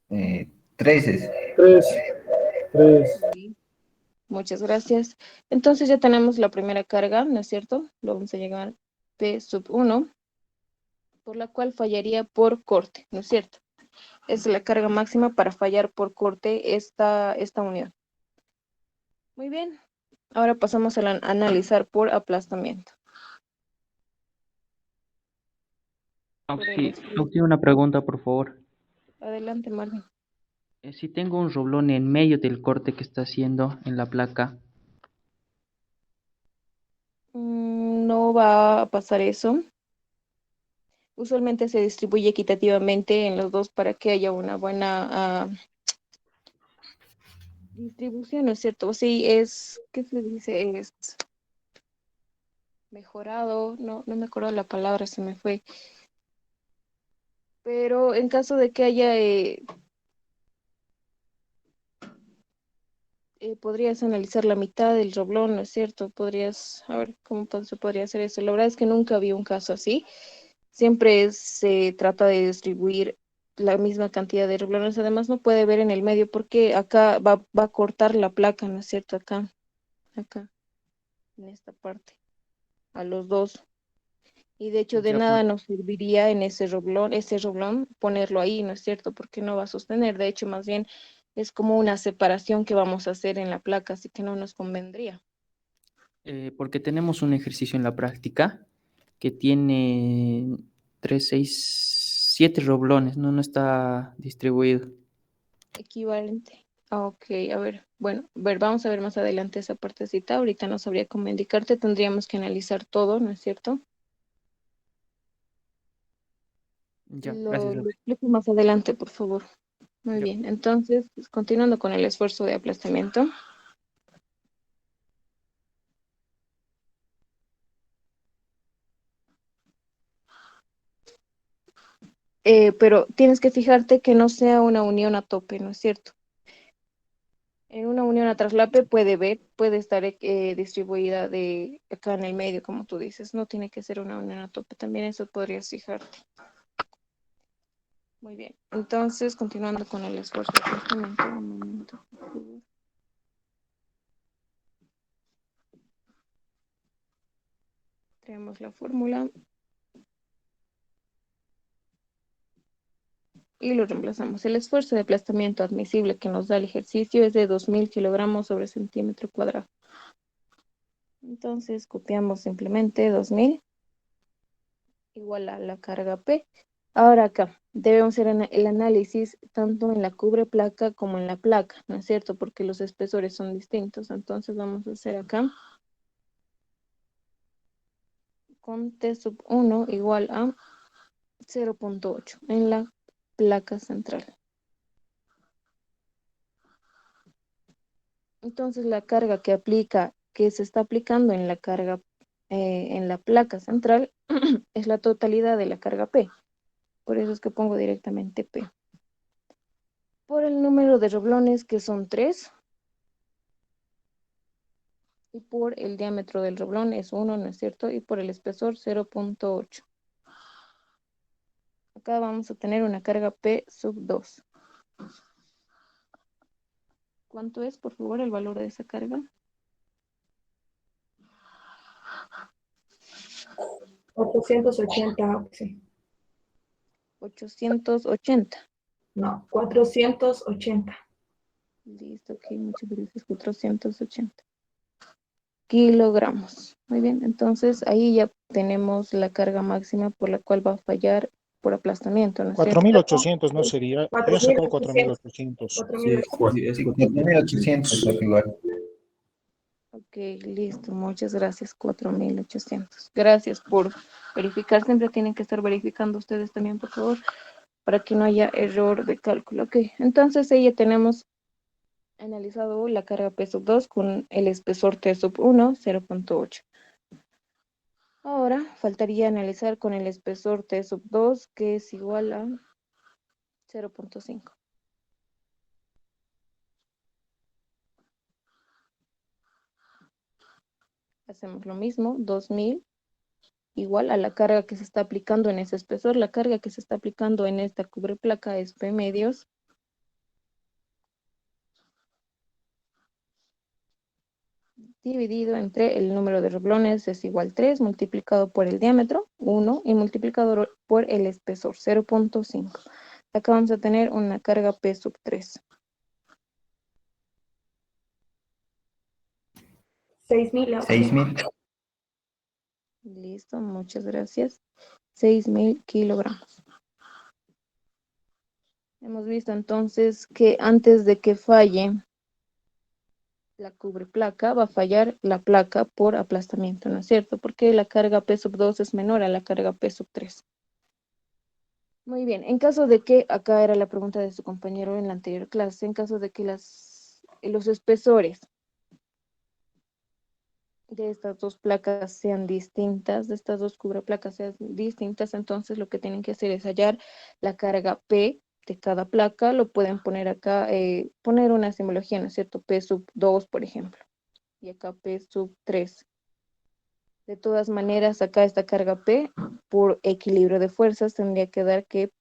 Tres es. Tres, tres. Sí. Muchas gracias. Entonces ya tenemos la primera carga, ¿no es cierto? Lo vamos a llegar P sub uno, por la cual fallaría por corte, ¿no es cierto? Es la carga máxima para fallar por corte esta unión. Muy bien. Ahora pasamos a analizar por aplastamiento. Por el Auxilio, una pregunta, por favor. Adelante, Marvin. Si tengo un roblón en medio del corte que está haciendo en la placa, No va a pasar eso. Usualmente se distribuye equitativamente en los dos para que haya una buena distribución, ¿no es cierto? Sí, ¿qué se dice? Es mejorado, no me acuerdo la palabra, se me fue. Pero en caso de que haya, podrías analizar la mitad del roblón, ¿no es cierto? Podrías, a ver, se podría hacer eso? La verdad es que nunca había un caso así. Siempre se trata de distribuir la misma cantidad de renglones. Además, no puede ver en el medio porque acá va a cortar la placa, ¿no es cierto? Acá, en esta parte, a los dos. Y de hecho, de ya nada por, nos serviría en ese roblón, ponerlo ahí, ¿no es cierto? Porque no va a sostener. De hecho, más bien es como una separación que vamos a hacer en la placa, así que no nos convendría. porque tenemos un ejercicio en la práctica que tiene 3, 6, 7 roblones, no está distribuido. Equivalente. Ok, a ver, bueno, vamos a ver más adelante esa partecita. Ahorita no sabría cómo indicarte, tendríamos que analizar todo, ¿no es cierto? Ya, Lo gracias. explico más adelante, por favor. Muy Ya. bien, entonces, pues, continuando con el esfuerzo de aplastamiento. Pero tienes que fijarte que no sea una unión a tope, ¿no es cierto? En una unión a traslape puede estar distribuida de acá en el medio, como tú dices. No tiene que ser una unión a tope, también eso podrías fijarte. Muy bien, entonces continuando con el esfuerzo de aplastamiento, un momento, por favor. Tenemos la fórmula y lo reemplazamos. El esfuerzo de aplastamiento admisible que nos da el ejercicio es de 2000 kilogramos sobre centímetro cuadrado. Entonces copiamos simplemente 2000 igual a la carga P. Ahora acá debemos hacer el análisis tanto en la cubre placa como en la placa, ¿no es cierto? Porque los espesores son distintos. Entonces vamos a hacer acá con T sub 1 igual a 0.8 en la placa central. Entonces la carga que se está aplicando en la carga, en la placa central, es la totalidad de la carga P. Por eso es que pongo directamente P. Por el número de roblones que son 3 y por el diámetro del roblón es 1, ¿no es cierto? Y por el espesor 0.8. Acá vamos a tener una carga P sub 2. ¿Cuánto es, por favor, el valor de esa carga? 880, sí. 880. No, 480. Listo, ok, muchas gracias. 480 kilogramos. Muy bien, entonces ahí ya tenemos la carga máxima por la cual va a fallar por aplastamiento, ¿no es Cuatro cierto? mil ochocientos no sería. Yo saco 4800. 4800. 4800. Sí, es 4800 lo que igual. Ok, listo, muchas gracias, 4800. Gracias por verificar, siempre tienen que estar verificando ustedes también, por favor, para que no haya error de cálculo. Ok, entonces ahí ya tenemos analizado la carga P sub 2 con el espesor T sub 1, 0.8. Ahora faltaría analizar con el espesor T sub 2, que es igual a 0.5. Hacemos lo mismo, 2000 igual a la carga que se está aplicando en ese espesor. La carga que se está aplicando en esta cubre placa es P medios dividido entre el número de reblones es igual 3 multiplicado por el diámetro, 1, y multiplicado por el espesor, 0.5. Acá vamos a tener una carga P sub 3. 6.000. 6.000. Listo, muchas gracias. 6.000 kilogramos. Hemos visto entonces que antes de que falle la cubreplaca, va a fallar la placa por aplastamiento, ¿no es cierto? Porque la carga P sub 2 es menor a la carga P sub 3. Muy bien, en caso de que, acá era la pregunta de su compañero en la anterior clase, en caso de que los espesores de estas dos placas sean distintas, de estas dos cubreplacas sean distintas, entonces lo que tienen que hacer es hallar la carga P de cada placa, lo pueden poner acá, poner una simbología, ¿no es cierto? P sub 2, por ejemplo, y acá P sub 3. De todas maneras, acá esta carga P, por equilibrio de fuerzas, tendría que dar que,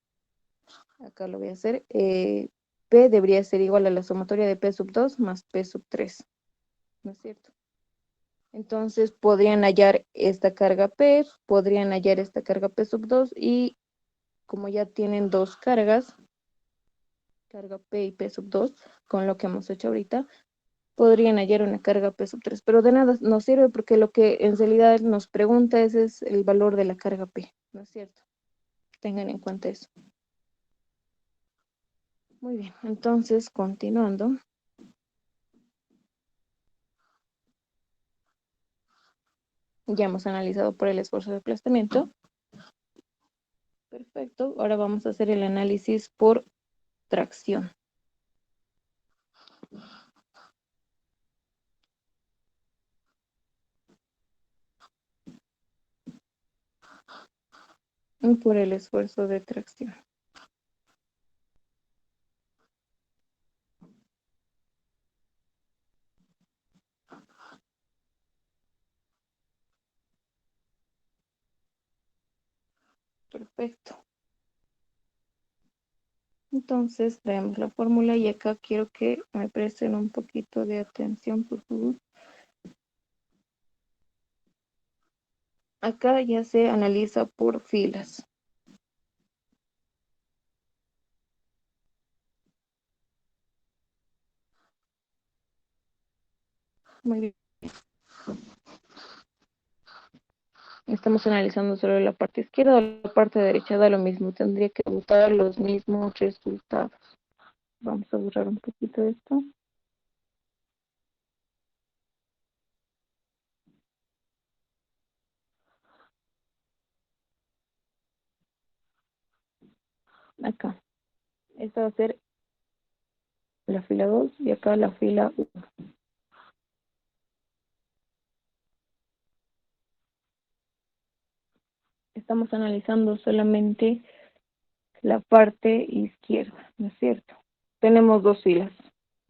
acá lo voy a hacer, P debería ser igual a la sumatoria de P sub 2 más P sub 3, ¿no es cierto? Entonces podrían hallar esta carga P, podrían hallar esta carga P sub 2 y como ya tienen dos cargas, carga P y P sub 2, con lo que hemos hecho ahorita, podrían hallar una carga P sub 3, pero de nada nos sirve porque lo que en realidad nos pregunta es el valor de la carga P, ¿no es cierto? Tengan en cuenta eso. Muy bien, entonces continuando. Ya hemos analizado por el esfuerzo de aplastamiento. Perfecto, ahora vamos a hacer el análisis por tracción. Y por el esfuerzo de tracción. Perfecto. Entonces traemos la fórmula y acá quiero que me presten un poquito de atención, por favor. Acá ya se analiza por filas. Muy bien. Estamos analizando solo la parte izquierda o la parte derecha, da lo mismo. Tendría que buscar los mismos resultados. Vamos a borrar un poquito esto. Acá. Esta va a ser la fila 2 y acá la fila 1. Estamos analizando solamente la parte izquierda, ¿no es cierto? Tenemos dos filas.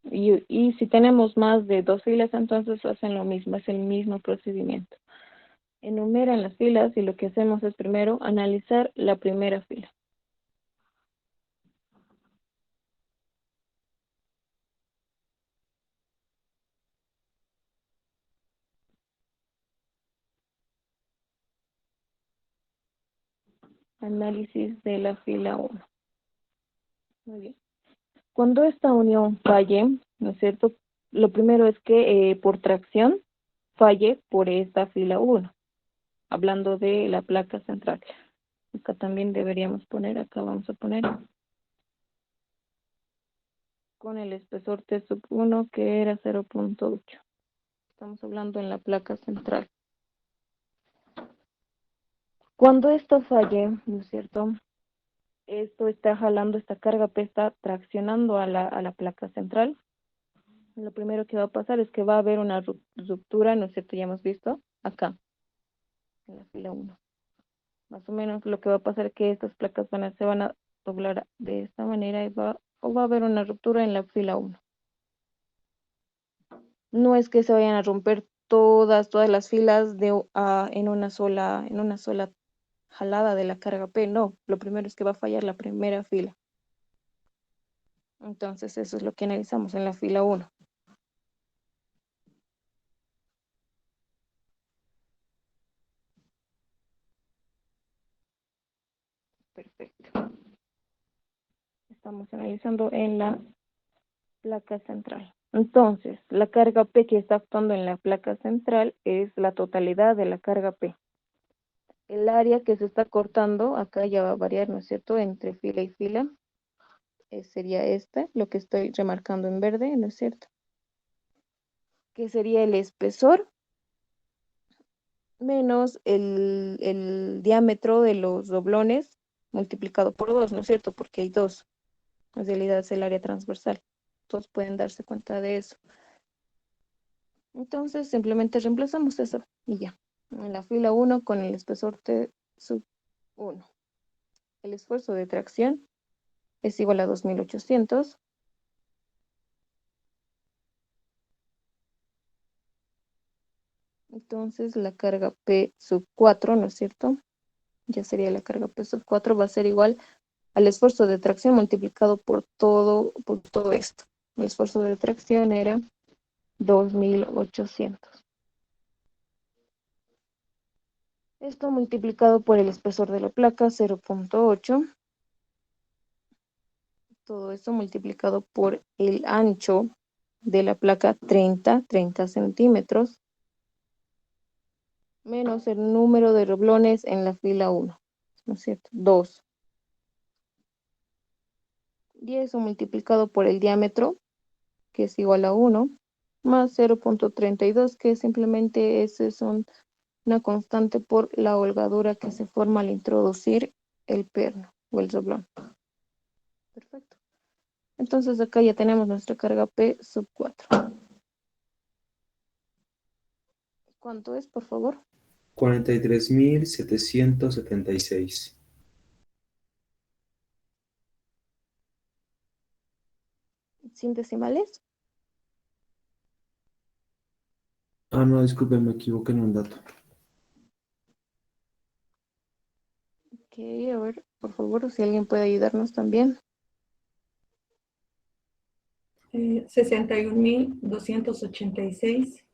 Y si tenemos más de dos filas, entonces hacen lo mismo, es el mismo procedimiento. Enumeran las filas y lo que hacemos es primero analizar la primera fila. Análisis de la fila 1. Muy bien. Cuando esta unión falle, ¿no es cierto? Lo primero es que por tracción falle por esta fila 1, hablando de la placa central. Acá también deberíamos poner, acá vamos a poner con el espesor T sub 1 que era 0.8. Estamos hablando en la placa central. Cuando esto falle, ¿no es cierto? Esto está jalando, esta carga P está traccionando a la placa central. Lo primero que va a pasar es que va a haber una ruptura, ¿no es cierto? Ya hemos visto acá, en la fila 1. Más o menos lo que va a pasar es que estas placas se van a doblar de esta manera y va a haber una ruptura en la fila 1. No es que se vayan a romper todas las filas en una sola jalada de la carga P, no. Lo primero es que va a fallar la primera fila. Entonces eso es lo que analizamos en la fila 1. Estamos analizando en la placa central. Entonces, la carga P que está actuando en la placa central es la totalidad de la carga P. El área que se está cortando, acá ya va a variar, ¿no es cierto?, entre fila y fila. Sería esta, lo que estoy remarcando en verde, ¿no es cierto? Que sería el espesor menos el diámetro de los doblones multiplicado por 2, ¿no es cierto? Porque hay 2. En realidad es el área transversal. Todos pueden darse cuenta de eso. Entonces simplemente reemplazamos eso y ya. En la fila 1 con el espesor T sub 1. El esfuerzo de tracción es igual a 2800. Entonces la carga P sub 4, ¿no es cierto? Ya sería la carga P sub 4, va a ser igual al esfuerzo de tracción multiplicado por todo esto. El esfuerzo de tracción era 2800. Esto multiplicado por el espesor de la placa, 0.8. Todo esto multiplicado por el ancho de la placa, 30 centímetros, menos el número de doblones en la fila 1, ¿no es cierto? 2. Y eso multiplicado por el diámetro, que es igual a 1, más 0.32, que simplemente es una constante por la holgadura que se forma al introducir el perno o el doblón. Perfecto. Entonces acá ya tenemos nuestra carga P sub 4. ¿Cuánto es, por favor? 43.776. ¿Sin decimales? Ah, no, disculpe, me equivoqué en un dato. Ok, a ver, por favor, si alguien puede ayudarnos también. 61.286,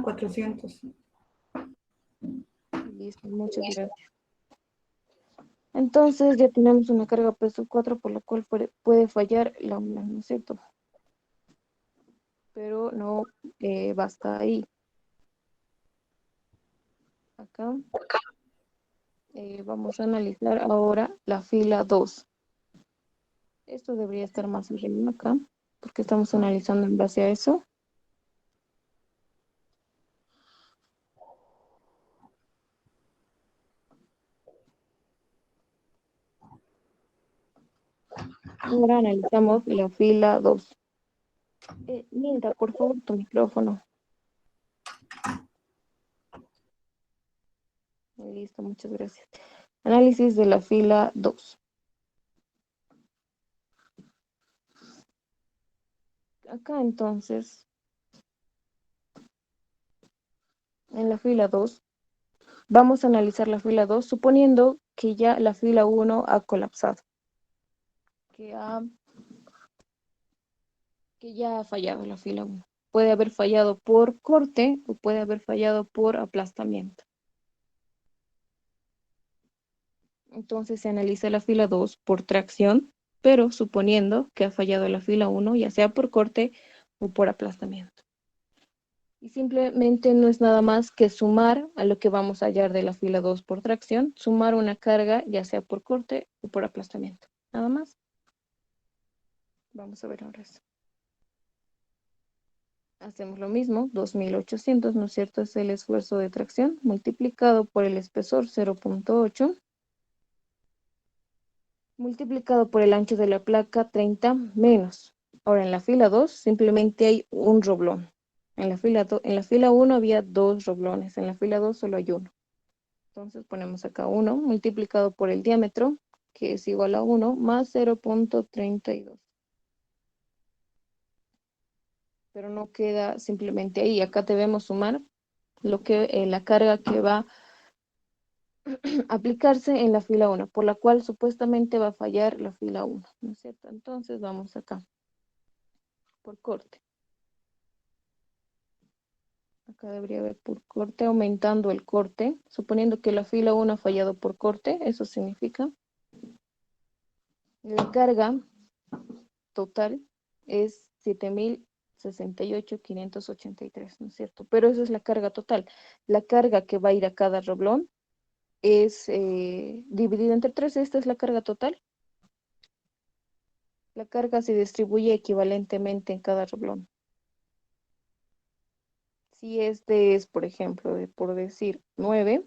400. Listo, muchas gracias. Entonces ya tenemos una carga P sub 4 por la cual puede fallar la una, ¿no es cierto? Pero no basta ahí. Acá vamos a analizar ahora la fila 2. Esto debería estar más arriba acá, porque estamos analizando en base a eso. Ahora analizamos la fila 2. Linda, por favor, tu micrófono. Listo, muchas gracias. Análisis de la fila 2. Acá entonces, en la fila 2, vamos a analizar la fila 2 suponiendo que ya la fila 1 ha colapsado, que ya ha fallado la fila 1. Puede haber fallado por corte o puede haber fallado por aplastamiento. Entonces se analiza la fila 2 por tracción, pero suponiendo que ha fallado la fila 1, ya sea por corte o por aplastamiento. Y simplemente no es nada más que sumar a lo que vamos a hallar de la fila 2 por tracción, sumar una carga ya sea por corte o por aplastamiento. Nada más. Vamos a ver ahora eso. Hacemos lo mismo, 2800, ¿no es cierto? Es el esfuerzo de tracción multiplicado por el espesor 0.8, multiplicado por el ancho de la placa 30 menos. Ahora en la fila 2 simplemente hay un roblón. En la fila 1 había 2 roblones, en la fila 2 solo hay uno. Entonces ponemos acá 1 multiplicado por el diámetro, que es igual a 1, más 0.32. Pero no queda simplemente ahí. Acá debemos sumar la carga que va a aplicarse en la fila 1, por la cual supuestamente va a fallar la fila 1, ¿no es cierto? Entonces vamos acá, por corte. Acá debería haber por corte, aumentando el corte, suponiendo que la fila 1 ha fallado por corte, eso significa la carga total es 7.068.583, ¿no es cierto? Pero esa es la carga total. La carga que va a ir a cada reblón es dividida entre 3, esta es la carga total. La carga se distribuye equivalentemente en cada reblón. Si este es, por ejemplo, por decir 9,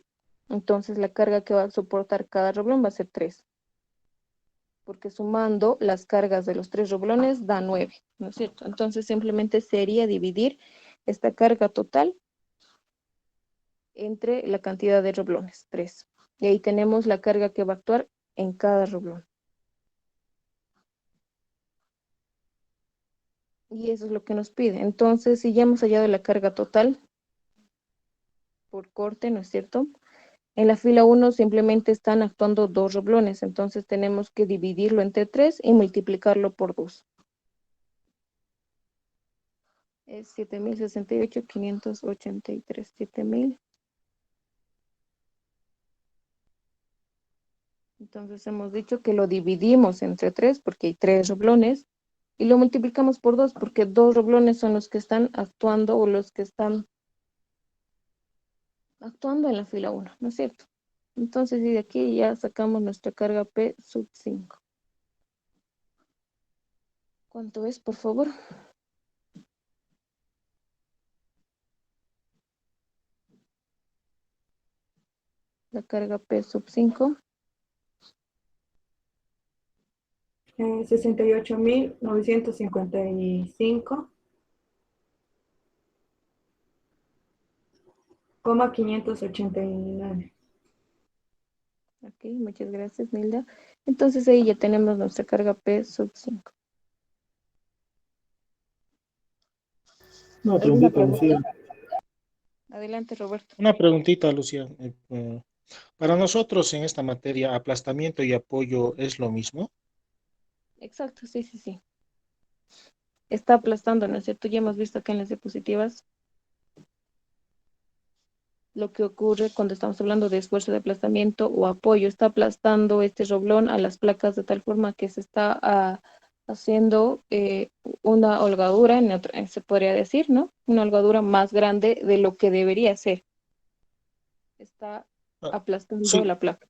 entonces la carga que va a soportar cada reblón va a ser 3, porque sumando las cargas de los 3 reblones da 9, ¿no es cierto? Entonces simplemente sería dividir esta carga total entre la cantidad de reblones, 3. Y ahí tenemos la carga que va a actuar en cada reblón. Y eso es lo que nos pide. Entonces, si ya hemos hallado la carga total por corte, ¿no es cierto? En la fila 1 simplemente están actuando 2 reblones, entonces tenemos que dividirlo entre 3 y multiplicarlo por 2. Es 7.068.583. 7.000. Entonces hemos dicho que lo dividimos entre 3 porque hay 3 reblones y lo multiplicamos por 2 porque 2 reblones son los que están actuando o los que están actuando en la fila 1, ¿no es cierto? Entonces, y de aquí ya sacamos nuestra carga P sub 5. ¿Cuánto es, por favor? La carga P sub 5. 68.955,589. Ok, muchas gracias, Nilda. Entonces ahí ya tenemos nuestra carga P sub 5. Una ¿Alguna preguntita, pregunta? Lucía. Adelante, Roberto. Una preguntita, Lucía. Para nosotros en esta materia, aplastamiento y apoyo es lo mismo. Exacto, sí, sí, sí. Está aplastando, ¿no es cierto? Ya hemos visto acá en las diapositivas lo que ocurre cuando estamos hablando de esfuerzo de aplastamiento o apoyo. Está aplastando este roblón a las placas de tal forma que se está haciendo una holgadura, se podría decir, ¿no? Una holgadura más grande de lo que debería ser. Está Ah, aplastando sí, la placa.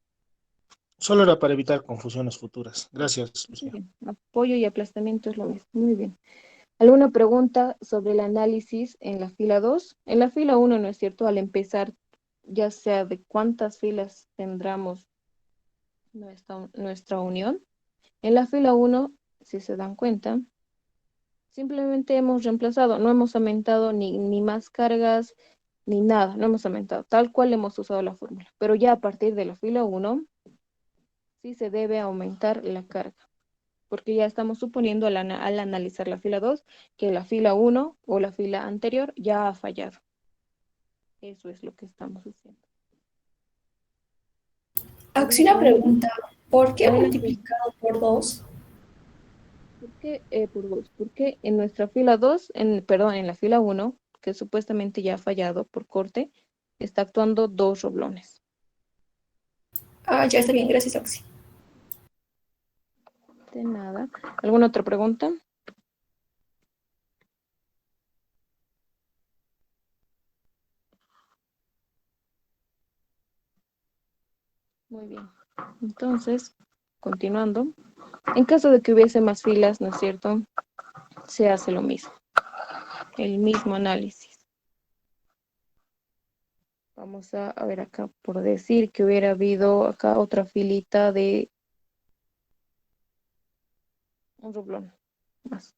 solo era para evitar confusiones futuras. Gracias, Muy Lucía. bien. Apoyo y aplastamiento es lo mismo. Muy bien. ¿Alguna pregunta sobre el análisis en la fila 2? En la fila 1, ¿no es cierto? Al empezar, ya sea de cuántas filas tendremos nuestra unión. En la fila 1, si se dan cuenta, simplemente hemos reemplazado, no hemos aumentado ni más cargas, ni nada, no hemos aumentado, tal cual hemos usado la fórmula. Pero ya a partir de la fila 1, sí se debe aumentar la carga, porque ya estamos suponiendo al analizar la fila 2 que la fila 1 o la fila anterior ya ha fallado. Eso es lo que estamos haciendo. Axi, ¿Alguna una pregunta? pregunta. ¿Por qué Adelante. multiplicado por 2? ¿Por qué por 2? Porque en nuestra fila 2, perdón, en la fila 1, que supuestamente ya ha fallado por corte, está actuando 2 roblones. Ah, ya está bien, gracias, Axi. De nada. ¿Alguna otra pregunta? Muy bien. Entonces, continuando. En caso de que hubiese más filas, ¿no es cierto? Se hace lo mismo. El mismo análisis. Vamos a ver acá, por decir que hubiera habido acá otra filita de un roblón más.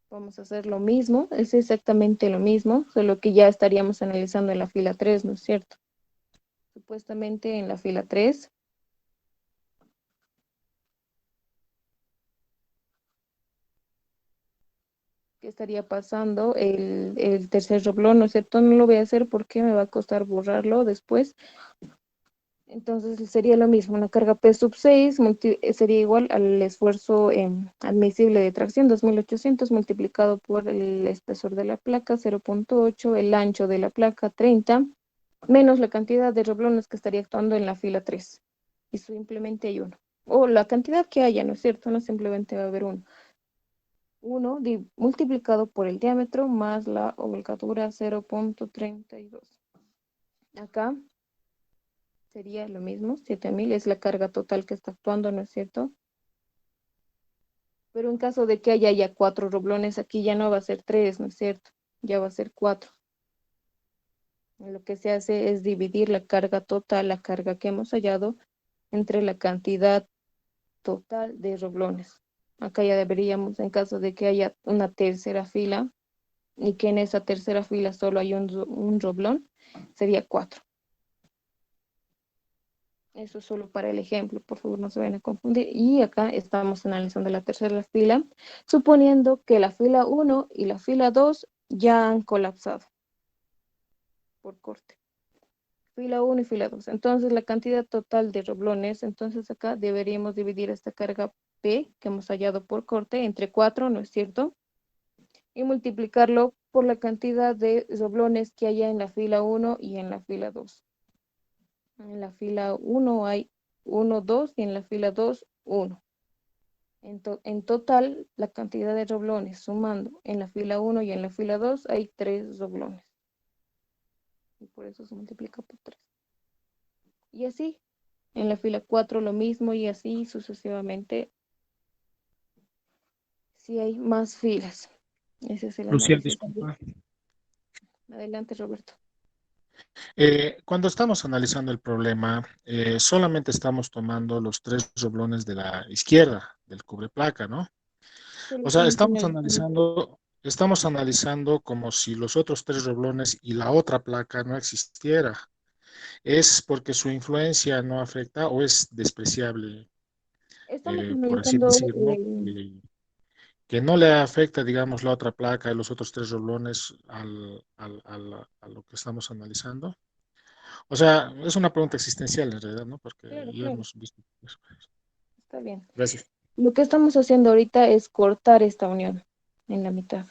Vamos a hacer lo mismo, es exactamente lo mismo, solo que ya estaríamos analizando en la fila 3, ¿no es cierto? Supuestamente en la fila 3, ¿qué estaría pasando? El tercer roblón, ¿no es cierto? No lo voy a hacer porque me va a costar borrarlo después. Entonces sería lo mismo, una carga P sub 6 sería igual al esfuerzo admisible de tracción, 2800 multiplicado por el espesor de la placa, 0.8, el ancho de la placa, 30, menos la cantidad de roblones que estaría actuando en la fila 3. Y simplemente hay uno. O la cantidad que haya, ¿no es cierto? No simplemente va a haber uno. Uno multiplicado por el diámetro más la holgadura, 0.32. Acá sería lo mismo, 7000 es la carga total que está actuando, ¿no es cierto? Pero en caso de que haya ya 4 roblones, aquí ya no va a ser 3, ¿no es cierto? Ya va a ser 4. Lo que se hace es dividir la carga total, la carga que hemos hallado, entre la cantidad total de roblones. Acá ya deberíamos, en caso de que haya una tercera fila, y que en esa tercera fila solo hay un roblón, sería 4. Eso es solo para el ejemplo, por favor no se vayan a confundir. Y acá estamos analizando la tercera fila, suponiendo que la fila 1 y la fila 2 ya han colapsado por corte. Fila 1 y fila 2. Entonces la cantidad total de roblones, entonces acá deberíamos dividir esta carga P que hemos hallado por corte entre 4, ¿no es cierto? Y multiplicarlo por la cantidad de roblones que haya en la fila 1 y en la fila 2. En la fila 1 hay 1, 2 y en la fila 2, 1. En total, la cantidad de roblones sumando en la fila 1 y en la fila 2 hay 3 roblones. Y por eso se multiplica por 3. Y así, en la fila 4 lo mismo y así sucesivamente si hay más filas. Ese es el Luciel, análisis. disculpa. Adelante, Roberto. Cuando estamos analizando el problema, solamente estamos tomando los 3 roblones de la izquierda del cubreplaca, ¿no? Solo O sea, estamos analizando. estamos analizando como si los otros 3 roblones y la otra placa no existiera. ¿Es porque su influencia no afecta o es despreciable, Estamos por así analizando decirlo? Que no le afecta, digamos, la otra placa y los otros 3 roblones a lo que estamos analizando. O sea, es una pregunta existencial en realidad, ¿no? Porque claro, ya claro, hemos visto eso. está bien. Gracias. Lo que estamos haciendo ahorita es cortar esta unión en la mitad.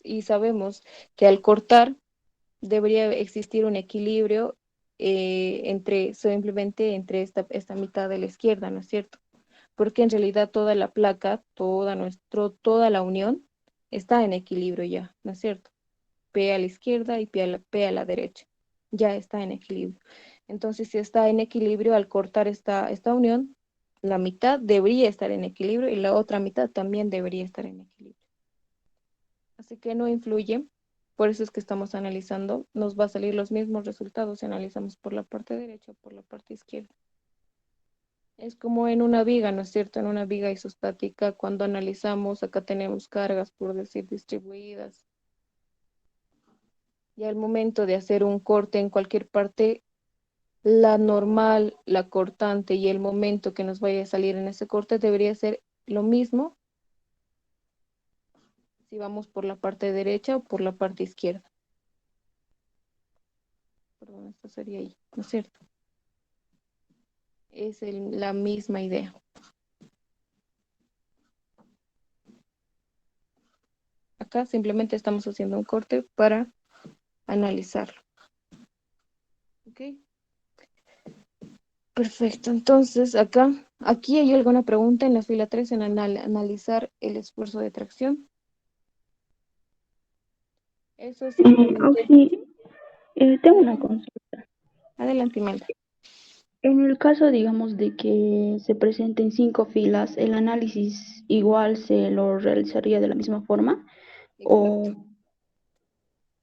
Y sabemos que al cortar debería existir un equilibrio simplemente entre esta mitad de la izquierda, ¿no es cierto? Porque en realidad toda la placa, toda la unión está en equilibrio ya, ¿no es cierto? P a la izquierda y P a la derecha. Ya está en equilibrio. Entonces, si está en equilibrio, al cortar esta unión, la mitad debería estar en equilibrio y la otra mitad también debería estar en equilibrio. Así que no influye. Por eso es que estamos analizando. Nos va a salir los mismos resultados si analizamos por la parte derecha o por la parte izquierda. Es como en una viga, ¿no es cierto? En una viga isostática, cuando analizamos, acá tenemos cargas, por decir, distribuidas. Y al momento de hacer un corte en cualquier parte, la normal, la cortante y el momento que nos vaya a salir en ese corte debería ser lo mismo si vamos por la parte derecha o por la parte izquierda. Perdón, esto sería ahí, ¿no es cierto? Es la misma idea. Acá simplemente estamos haciendo un corte para analizarlo. ¿Ok? Perfecto, entonces aquí hay alguna pregunta en la fila 3 en analizar el esfuerzo de tracción. Eso es simplemente. Sí, tengo una consulta. Adelante, Imelda. En el caso, digamos, de que se presenten 5 filas, ¿el análisis igual se lo realizaría de la misma forma? Exacto. ¿O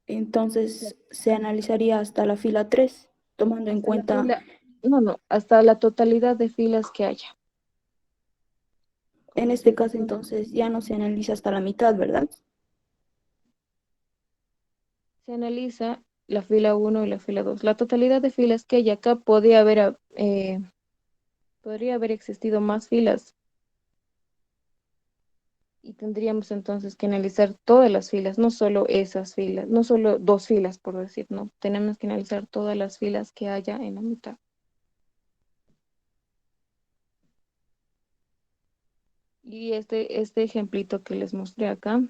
entonces se analizaría hasta la fila 3, tomando en Hasta la cuenta, fila, no, hasta la totalidad de filas que haya. en Como este si caso, entonces ya no se analiza hasta la mitad, ¿verdad? se analiza la fila 1 y la fila 2. La totalidad de filas que hay acá podría haber existido más filas. Y tendríamos entonces que analizar todas las filas, no solo esas filas, no solo dos filas, por decir, no. Tenemos que analizar todas las filas que haya en la mitad. Y este ejemplito que les mostré acá,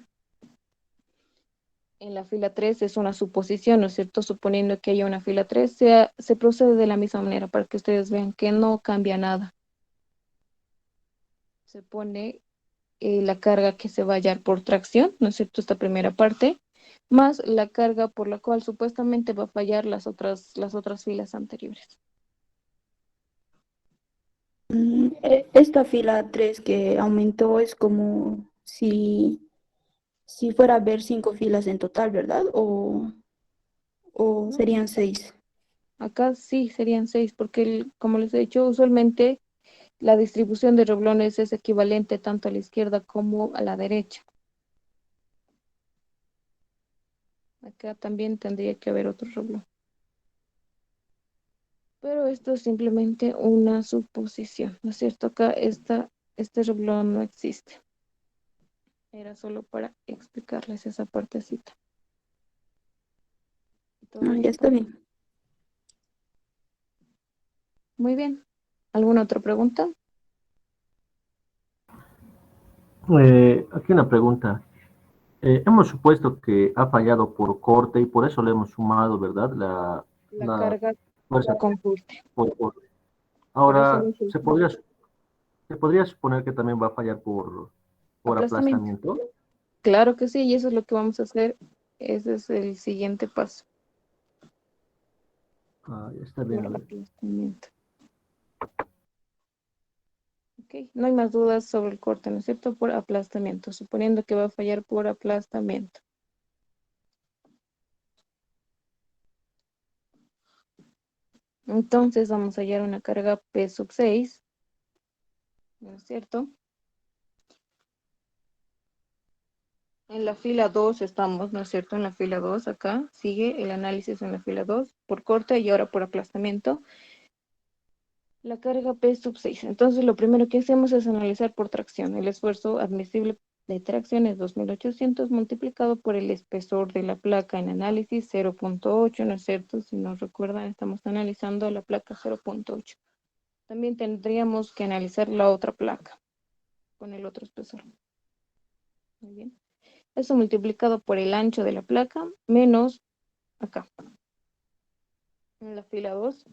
en la fila 3 es una suposición, ¿no es cierto? Suponiendo que haya una fila 3, se procede de la misma manera para que ustedes vean que no cambia nada. Se pone la carga que se va a hallar por tracción, ¿no es cierto? Esta primera parte, más la carga por la cual supuestamente va a fallar las otras filas anteriores. Esta fila 3 que aumentó es como si fuera a haber 5 filas en total, ¿verdad? O ¿No? serían 6. Acá sí serían 6, porque como les he dicho, usualmente la distribución de reblones es equivalente tanto a la izquierda como a la derecha. Acá también tendría que haber otro reblón. Pero esto es simplemente una suposición, ¿no es cierto? Acá este reblón no existe. Era solo para explicarles esa partecita. ¿Todo Ya está listo? bien. Muy bien. ¿Alguna otra pregunta? Aquí una pregunta. Hemos supuesto que ha fallado por corte y por eso le hemos sumado, ¿verdad? La La carga fuerza con corte. por corte. Por eso Ahora, lo se podría suponer que también va a fallar por aplastamiento. aplastamiento. Claro que sí, y eso es lo que vamos a hacer. Ese es el siguiente paso, Ah, ya está por bien. aplastamiento. Ok, no hay más dudas sobre el corte, ¿no es cierto? Por aplastamiento, suponiendo que va a fallar por aplastamiento. Entonces vamos a hallar una carga P sub 6, ¿no es cierto? En la fila 2 estamos, ¿no es cierto? En la fila 2 acá sigue el análisis en la fila 2 por corte y ahora por aplastamiento. La carga P sub 6. Entonces lo primero que hacemos es analizar por tracción. El esfuerzo admisible de tracción es 2800 multiplicado por el espesor de la placa en análisis 0.8, ¿no es cierto? Si nos recuerdan, estamos analizando la placa 0.8. También tendríamos que analizar la otra placa con el otro espesor. Muy bien. Eso multiplicado por el ancho de la placa menos acá. En la fila 2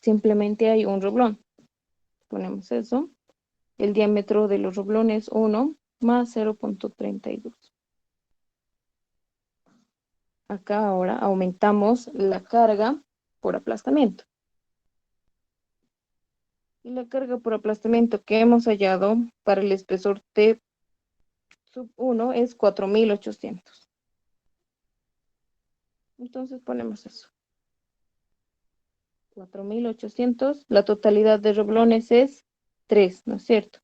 simplemente hay un reblón. Ponemos eso. El diámetro de los roblones 1 más 0.32. Acá ahora aumentamos la carga por aplastamiento. Y la carga por aplastamiento que hemos hallado para el espesor T sub 1 es 4800. Entonces ponemos eso. 4800. La totalidad de roblones es 3, ¿no es cierto?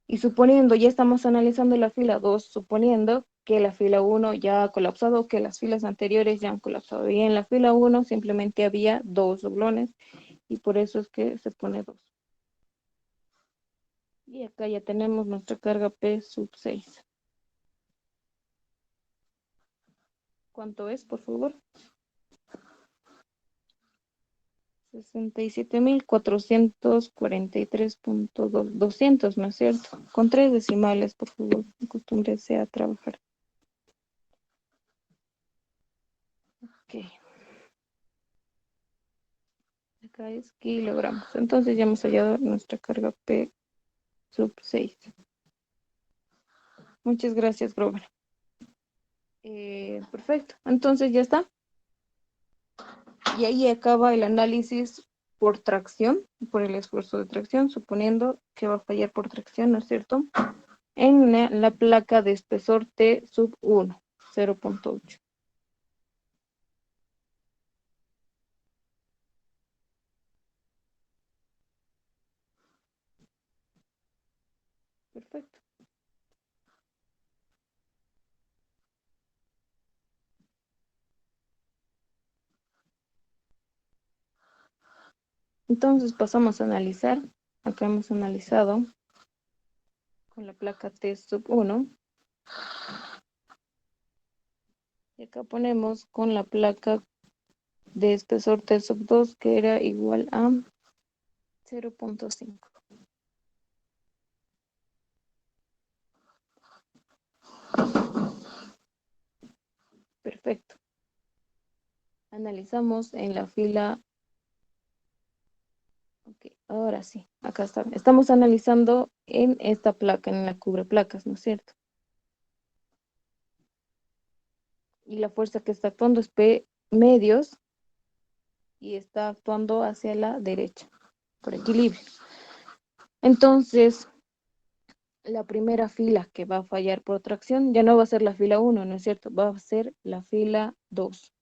Y suponiendo, ya estamos analizando la fila 2, suponiendo que la fila 1 ya ha colapsado, que las filas anteriores ya han colapsado. Y en la fila 1 simplemente había 2 doblones y por eso es que se pone 2. Y acá ya tenemos nuestra carga P sub 6. ¿Cuánto es, por favor? 67.443.200, ¿no es cierto? Con 3 decimales, por favor, acostúmbrese a trabajar. Ok. Acá es kilogramos. Entonces ya hemos hallado nuestra carga P sub 6. Muchas gracias, Grover. Perfecto. Entonces ya está. Y ahí acaba el análisis por tracción, por el esfuerzo de tracción, suponiendo que va a fallar por tracción, ¿no es cierto? En la placa de espesor T sub 1, 0.8. Perfecto. Entonces pasamos a analizar. Acá hemos analizado con la placa T sub 1. Y acá ponemos con la placa de espesor T sub 2 que era igual a 0.5. Perfecto. Analizamos en la fila. Ok, ahora sí, acá está. Estamos analizando en esta placa, en la cubre placas, ¿no es cierto? Y la fuerza que está actuando es P medios y está actuando hacia la derecha, por equilibrio. Entonces, la primera fila que va a fallar por tracción ya no va a ser la fila 1, ¿no es cierto? Va a ser la fila 2.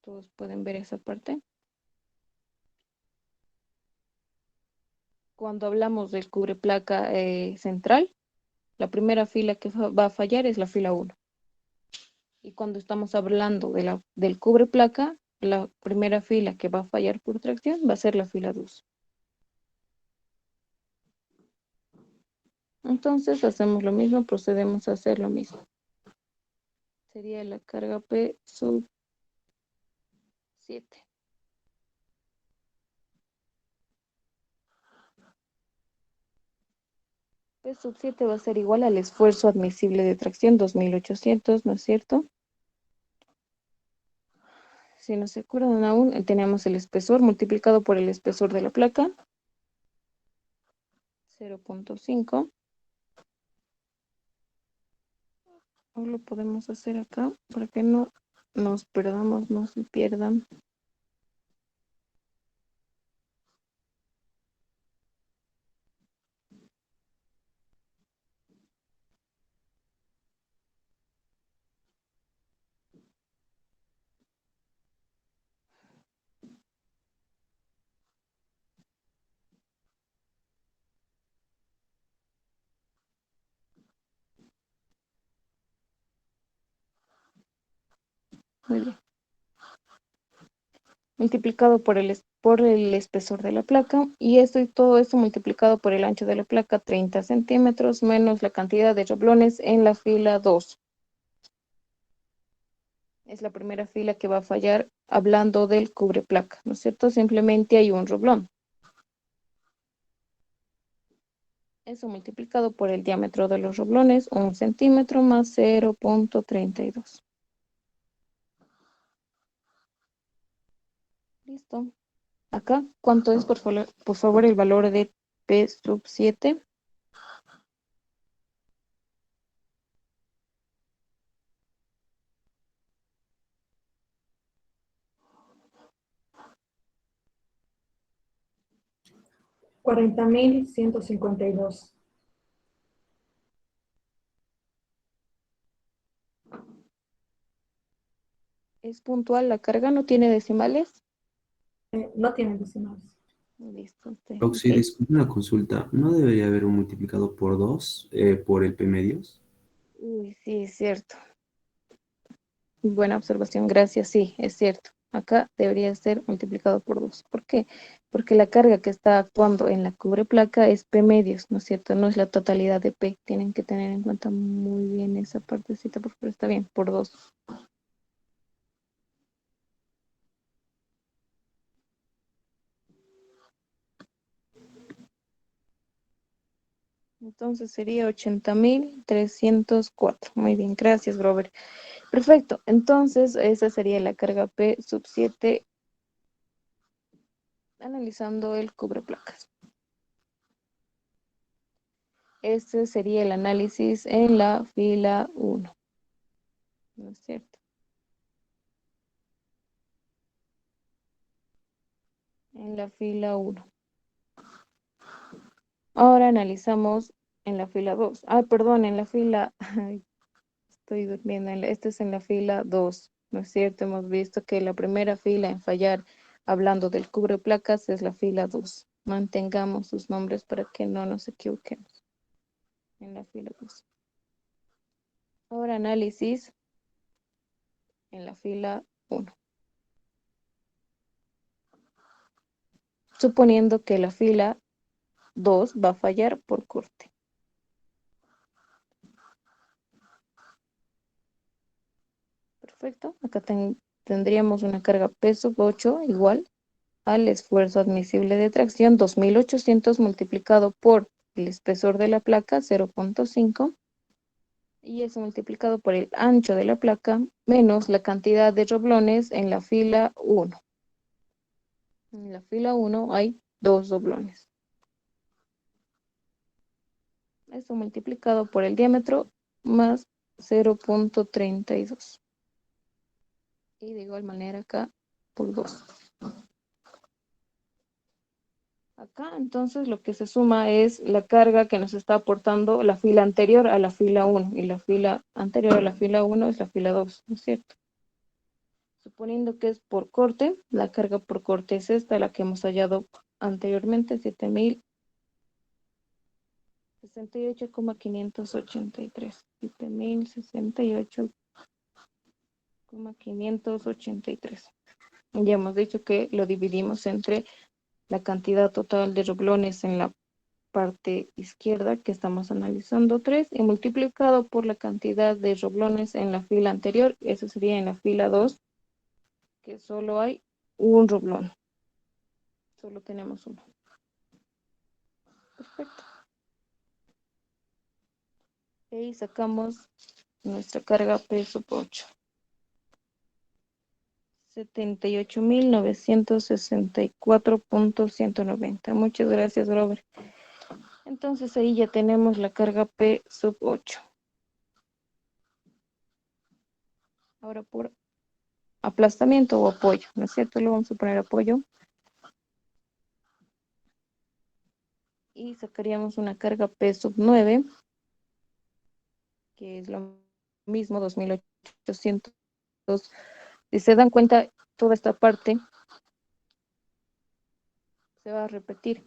Todos pueden ver esa parte. Cuando hablamos del cubreplaca central, la primera fila que va a fallar es la fila 1. Y cuando estamos hablando del cubreplaca, la primera fila que va a fallar por tracción va a ser la fila 2. Entonces hacemos lo mismo, procedemos a hacer lo mismo. Sería la carga P sub 7. P sub 7 va a ser igual al esfuerzo admisible de tracción 2800, ¿no es cierto? Si no se acuerdan aún, tenemos el espesor multiplicado por el espesor de la placa, 0.5. O lo podemos hacer acá para que no nos perdamos, no se pierdan. Muy bien. Multiplicado por el espesor de la placa, y esto y todo esto multiplicado por el ancho de la placa, 30 centímetros, menos la cantidad de roblones en la fila 2. Es la primera fila que va a fallar hablando del cubreplaca, ¿no es cierto? Simplemente hay un roblón. Eso multiplicado por el diámetro de los roblones, 1 centímetro más 0.32. Listo. Acá, ¿cuánto es, por favor, el valor de P sub 7? $40,152. Es puntual, la carga no tiene decimales. No tienen decimales. Listo. Roxy, disculpe una consulta. ¿No debería haber un multiplicado por 2 por el P medios? Uy, sí, es cierto. Buena observación, gracias. Sí, es cierto. Acá debería ser multiplicado por 2. ¿Por qué? Porque la carga que está actuando en la cubreplaca es P medios, ¿no es cierto? No es la totalidad de P. Tienen que tener en cuenta muy bien esa partecita, por favor. Está bien, por 2. Entonces sería 80.304. Muy bien, gracias, Robert. Perfecto. Entonces, esa sería la carga P sub 7 analizando el cubreplacas. Este sería el análisis en la fila 1. ¿No es cierto? En la fila 1. Ahora analizamos en la fila 2. Ah, perdón, en la fila... ay, estoy durmiendo. Este es en la fila 2. ¿No es cierto? Hemos visto que la primera fila en fallar, hablando del cubreplacas, es la fila 2. Mantengamos sus nombres para que no nos equivoquemos. En la fila 2. Ahora análisis en la fila 1. Suponiendo que la fila 2 va a fallar por corte. Perfecto. Acá tendríamos una carga P sub 8 igual al esfuerzo admisible de tracción 2800 multiplicado por el espesor de la placa 0.5 y eso multiplicado por el ancho de la placa menos la cantidad de doblones en la fila 1. En la fila 1 hay 2 doblones. Eso multiplicado por el diámetro más 0.32. Y de igual manera acá por 2. Acá entonces lo que se suma es la carga que nos está aportando la fila anterior a la fila 1 y la fila anterior a la fila 1 es la fila 2, ¿no es cierto? Suponiendo que es por corte, la carga por corte es esta, la que hemos hallado anteriormente, 7.068,583. 7.068,583. Ya hemos dicho que lo dividimos entre la cantidad total de doblones en la parte izquierda que estamos analizando 3 y multiplicado por la cantidad de doblones en la fila anterior, eso sería en la fila 2, que solo hay un doblón. Solo tenemos uno. Perfecto. Y sacamos nuestra carga P sub 8. 78.964.190. Muchas gracias, Robert. Entonces ahí ya tenemos la carga P sub 8. Ahora por aplastamiento o apoyo, ¿no es cierto? Le vamos a poner apoyo. Y sacaríamos una carga P sub 9, que es lo mismo, 2.800. Si se dan cuenta, toda esta parte se va a repetir,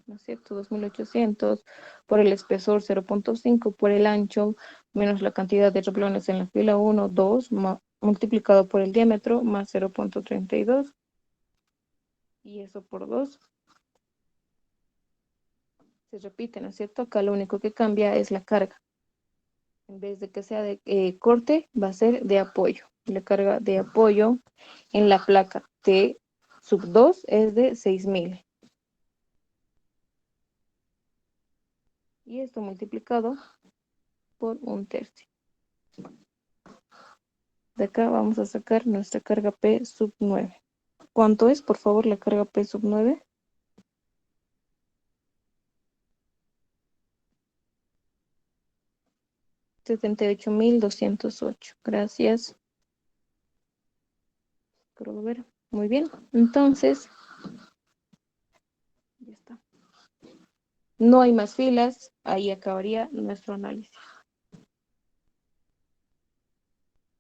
¿no es cierto? 2.800 por el espesor 0.5, por el ancho, menos la cantidad de doblones en la fila 1, 2, multiplicado por el diámetro, más 0.32. Y eso por 2. Se repite, ¿no es cierto? Acá lo único que cambia es la carga. En vez de que sea de corte, va a ser de apoyo. La carga de apoyo en la placa T sub 2 es de 6.000. Y esto multiplicado por 1/3. De acá vamos a sacar nuestra carga P sub 9. ¿Cuánto es, por favor, la carga P sub 9? $78.208. Gracias. Robert. Muy bien. Entonces, ya está. No hay más filas. Ahí acabaría nuestro análisis.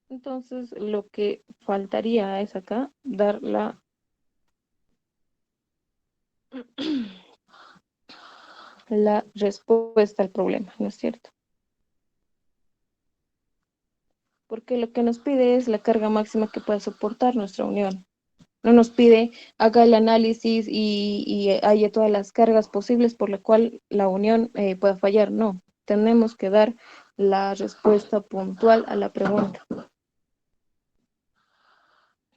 Entonces, lo que faltaría es acá dar la respuesta al problema, ¿no es cierto? Porque lo que nos pide es la carga máxima que pueda soportar nuestra unión. No nos pide haga el análisis y haya todas las cargas posibles por la cual la unión pueda fallar. No, tenemos que dar la respuesta puntual a la pregunta.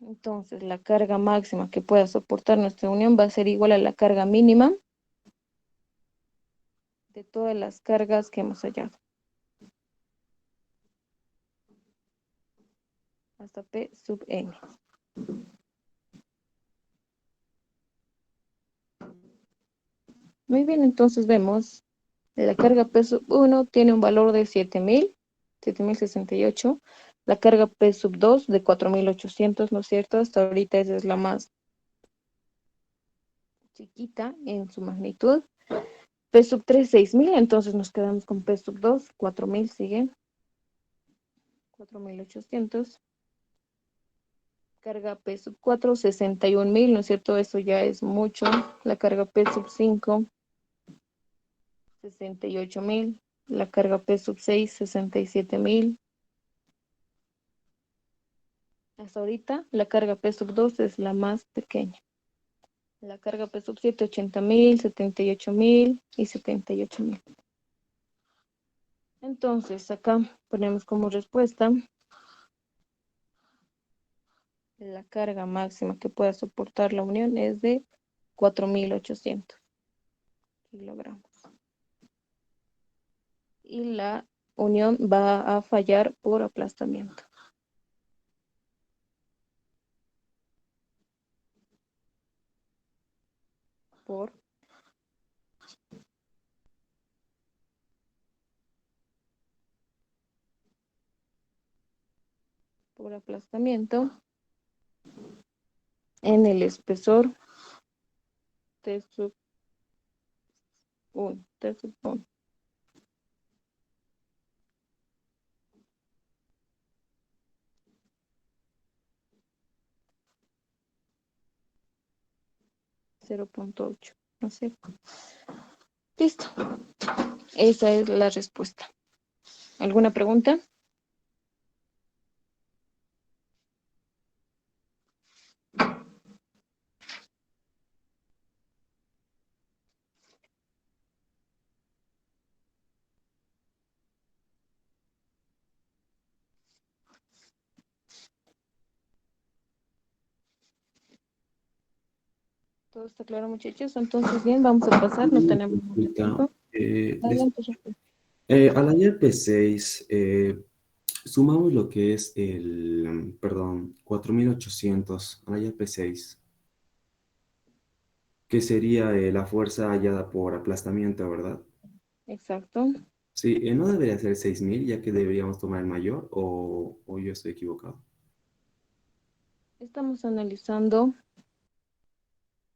Entonces, la carga máxima que pueda soportar nuestra unión va a ser igual a la carga mínima de todas las cargas que hemos hallado. Hasta P sub n. Muy bien, entonces vemos la carga P sub 1 tiene un valor de 7.068. La carga P sub 2 de 4.800, ¿no es cierto? Hasta ahorita esa es la más chiquita en su magnitud. P sub 3, 6.000, entonces nos quedamos con P sub 2, 4.000 sigue. 4.800. Carga P sub 4, 61.000, ¿no es cierto? Eso ya es mucho. La carga P sub 5, 68.000. La carga P sub 6, 67.000. Hasta ahorita la carga P sub 2 es la más pequeña. La carga P sub 7, 80.000, 78.000 y 78.000. Entonces, acá ponemos como respuesta la carga máxima que pueda soportar la unión es de 4.800 kilogramos. Y la unión va a fallar por aplastamiento. Por aplastamiento en el espesor T sub 1. T sub 1. .8, ¿no es cierto? Listo. Esa es la respuesta. ¿Alguna pregunta? ¿Todo está claro, muchachos? Entonces, bien, vamos a pasar, no tenemos mucho Ahorita, tiempo. Adelante, Rafael. a la YP 6, sumamos lo que es el, perdón, 4.800 a la YP 6, que sería la fuerza hallada por aplastamiento, ¿verdad? Exacto. Sí, no debería ser 6.000, ya que deberíamos tomar el mayor, o yo estoy equivocado. Estamos analizando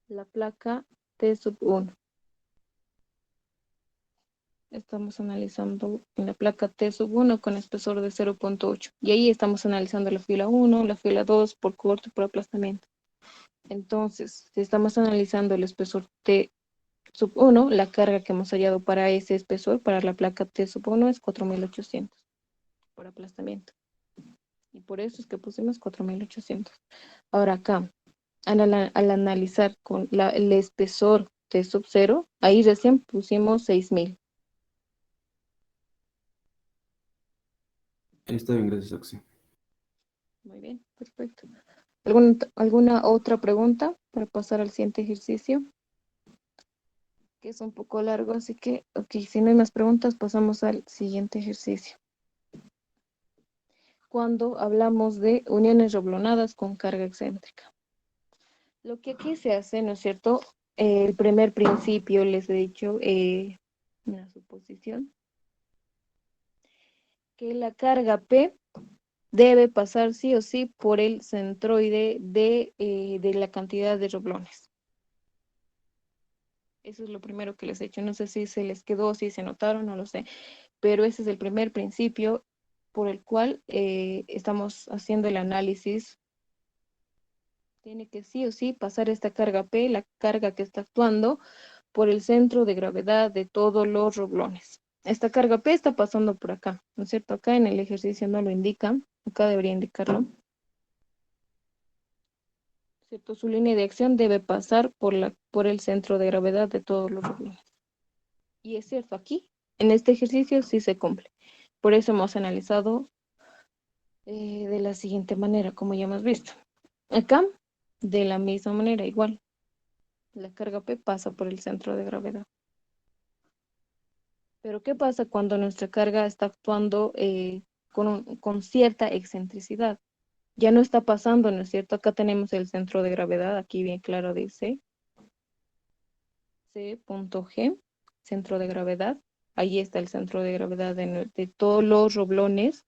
la placa T sub 1. Estamos analizando en la placa T sub 1 con espesor de 0.8. Y ahí estamos analizando la fila 1, la fila 2 por corte, por aplastamiento. Entonces, si estamos analizando el espesor T sub 1, la carga que hemos hallado para ese espesor, para la placa T sub 1, es 4.800 por aplastamiento. Y por eso es que pusimos 4.800. Ahora acá, al analizar con el espesor T sub 0, ahí recién pusimos 6.000. Está bien, gracias, Oxy. Muy bien, perfecto. ¿Alguna otra pregunta para pasar al siguiente ejercicio? Que es un poco largo, así que, ok, si no hay más preguntas, pasamos al siguiente ejercicio. Cuando hablamos de uniones roblonadas con carga excéntrica. Lo que aquí se hace, ¿no es cierto? El primer principio, les he dicho, una suposición, que la carga P debe pasar sí o sí por el centroide de la cantidad de roblones. Eso es lo primero que les he hecho. No sé si se les quedó, si se notaron, no lo sé. Pero ese es el primer principio por el cual estamos haciendo el análisis. Tiene que sí o sí pasar esta carga P, la carga que está actuando, por el centro de gravedad de todos los roblones. Esta carga P está pasando por acá, ¿no es cierto? Acá en el ejercicio no lo indica, acá debería indicarlo. ¿Cierto? Su línea de acción debe pasar por el centro de gravedad de todos los roblones. Y es cierto, aquí, en este ejercicio sí se cumple. Por eso hemos analizado de la siguiente manera, como ya hemos visto. Acá, de la misma manera, igual. La carga P pasa por el centro de gravedad. Pero ¿qué pasa cuando nuestra carga está actuando con cierta excentricidad? Ya no está pasando, ¿no es cierto? Acá tenemos el centro de gravedad, aquí bien claro dice C.G, centro de gravedad. Ahí está el centro de gravedad de todos los roblones.